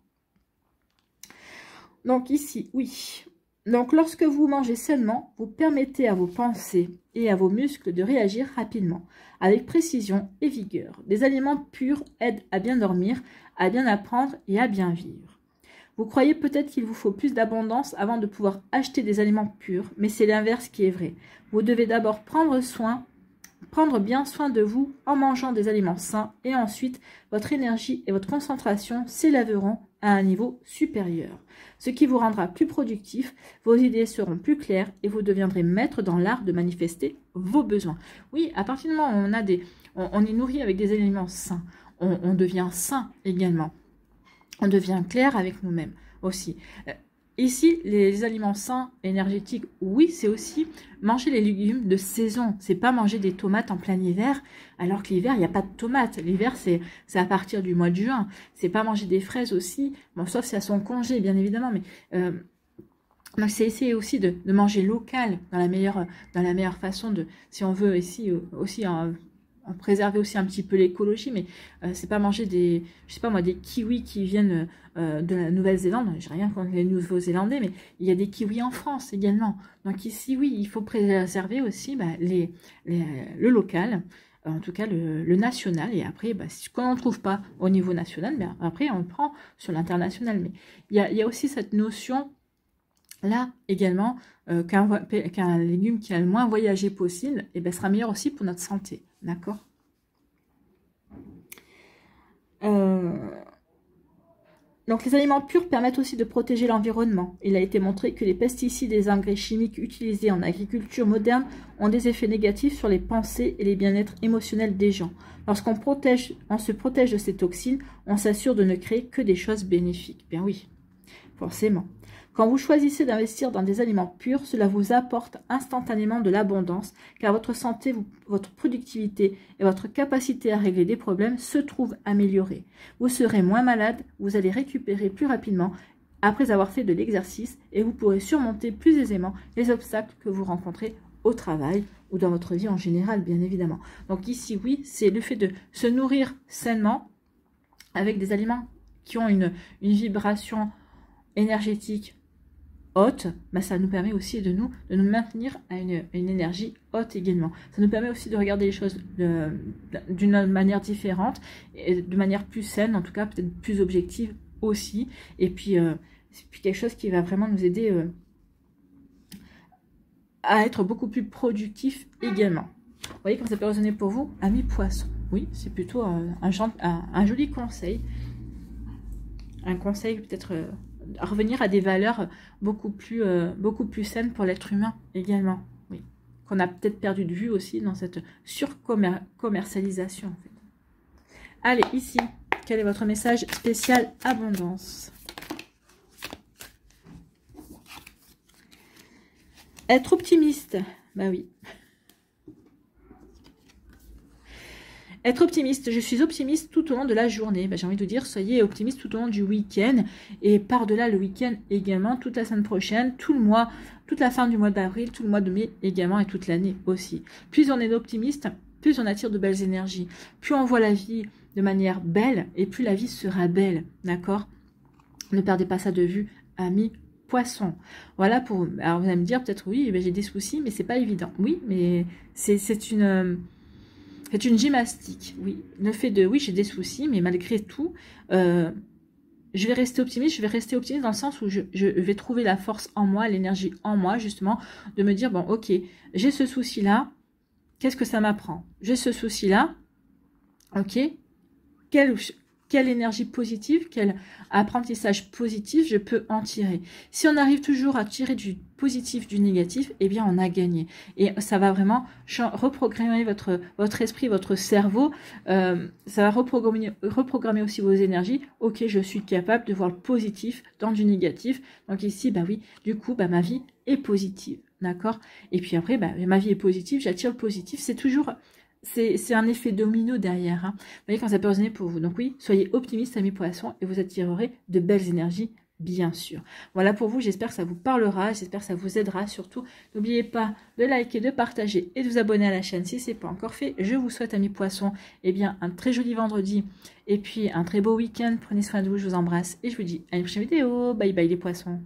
Donc, ici, oui. Donc, lorsque vous mangez sainement, vous permettez à vos pensées et à vos muscles de réagir rapidement, avec précision et vigueur. Des aliments purs aident à bien dormir, à bien apprendre et à bien vivre. Vous croyez peut-être qu'il vous faut plus d'abondance avant de pouvoir acheter des aliments purs, mais c'est l'inverse qui est vrai. Vous devez d'abord prendre bien soin de vous en mangeant des aliments sains et ensuite votre énergie et votre concentration s'élèveront à un niveau supérieur, ce qui vous rendra plus productif, vos idées seront plus claires et vous deviendrez maître dans l'art de manifester vos besoins. Oui, à partir du moment où on est nourri avec des aliments sains, on devient sain également. On devient clair avec nous-mêmes aussi. Ici, les aliments sains, énergétiques, oui, c'est aussi manger les légumes de saison. C'est pas manger des tomates en plein hiver, alors que l'hiver, il n'y a pas de tomates. L'hiver, c'est à partir du mois de juin. C'est pas manger des fraises aussi, bon, sauf si elles sont congé, bien évidemment, mais donc c'est essayer aussi de manger local dans la meilleure façon, si on veut ici aussi en préserver aussi un petit peu l'écologie, mais c'est pas manger des, je sais pas moi, des kiwis qui viennent de la Nouvelle-Zélande. J'ai rien contre les Nouveaux-Zélandais, mais il y a des kiwis en France également. Donc ici, oui, il faut préserver aussi le local, en tout cas le national, et après, si on ne trouve pas au niveau national, après on le prend sur l'international. Mais il y a aussi cette notion là également qu'un légume qui a le moins voyagé possible, sera meilleur aussi pour notre santé, d'accord. Donc les aliments purs permettent aussi de protéger l'environnement. Il a été montré que les pesticides et les engrais chimiques utilisés en agriculture moderne ont des effets négatifs sur les pensées et les bien-être émotionnels des gens. Lorsqu'on se protège de ces toxines, on s'assure de ne créer que des choses bénéfiques. Bien oui, forcément. Quand vous choisissez d'investir dans des aliments purs, cela vous apporte instantanément de l'abondance, car votre santé, votre productivité et votre capacité à régler des problèmes se trouvent améliorées. Vous serez moins malade, vous allez récupérer plus rapidement après avoir fait de l'exercice et vous pourrez surmonter plus aisément les obstacles que vous rencontrez au travail ou dans votre vie en général, bien évidemment. Donc ici, oui, c'est le fait de se nourrir sainement avec des aliments qui ont une vibration énergétique haute, ça nous permet aussi de nous maintenir à une énergie haute également. Ça nous permet aussi de regarder les choses d'une manière différente, et de manière plus saine, en tout cas peut-être plus objective aussi. Et puis, c'est quelque chose qui va vraiment nous aider à être beaucoup plus productif également. Vous voyez comment ça peut résonner pour vous, amis poissons. Oui, c'est plutôt un joli conseil. Un conseil peut-être... revenir à des valeurs beaucoup plus saines pour l'être humain également, oui, qu'on a peut-être perdu de vue aussi dans cette surcommercialisation en fait. Allez, ici, quel est votre message spécial abondance? Être optimiste, oui. Être optimiste, je suis optimiste tout au long de la journée. J'ai envie de vous dire, soyez optimiste tout au long du week-end. Et par-delà le week-end également, toute la semaine prochaine, tout le mois, toute la fin du mois d'avril, tout le mois de mai également et toute l'année aussi. Plus on est optimiste, plus on attire de belles énergies. Plus on voit la vie de manière belle et plus la vie sera belle. D'accord? Ne perdez pas ça de vue, amis poissons. Voilà pour... Alors vous allez me dire peut-être, oui, j'ai des soucis, mais c'est pas évident. Oui, mais c'est une gymnastique, oui. Le fait de, oui, j'ai des soucis, mais malgré tout, je vais rester optimiste. Je vais rester optimiste dans le sens où je vais trouver la force en moi, l'énergie en moi, justement, de me dire, bon, ok, j'ai ce souci-là, qu'est-ce que ça m'apprend? J'ai ce souci-là, ok, quelle énergie positive, quel apprentissage positif je peux en tirer. Si on arrive toujours à tirer du positif, du négatif, eh bien on a gagné. Et ça va vraiment reprogrammer votre esprit, votre cerveau. Ça va reprogrammer aussi vos énergies. Ok, je suis capable de voir le positif dans du négatif. Donc ici, oui, du coup, ma vie est positive. D'accord? Et puis après, ma vie est positive, j'attire le positif. C'est toujours... C'est un effet domino derrière. Hein. Vous voyez quand ça peut résonner pour vous. Donc oui, soyez optimistes, amis poissons, et vous attirerez de belles énergies, bien sûr. Voilà pour vous, j'espère que ça vous parlera, j'espère que ça vous aidera surtout. N'oubliez pas de liker, de partager et de vous abonner à la chaîne si ce n'est pas encore fait. Je vous souhaite, amis poissons, un très joli vendredi et puis un très beau week-end. Prenez soin de vous, je vous embrasse et je vous dis à une prochaine vidéo. Bye bye les poissons.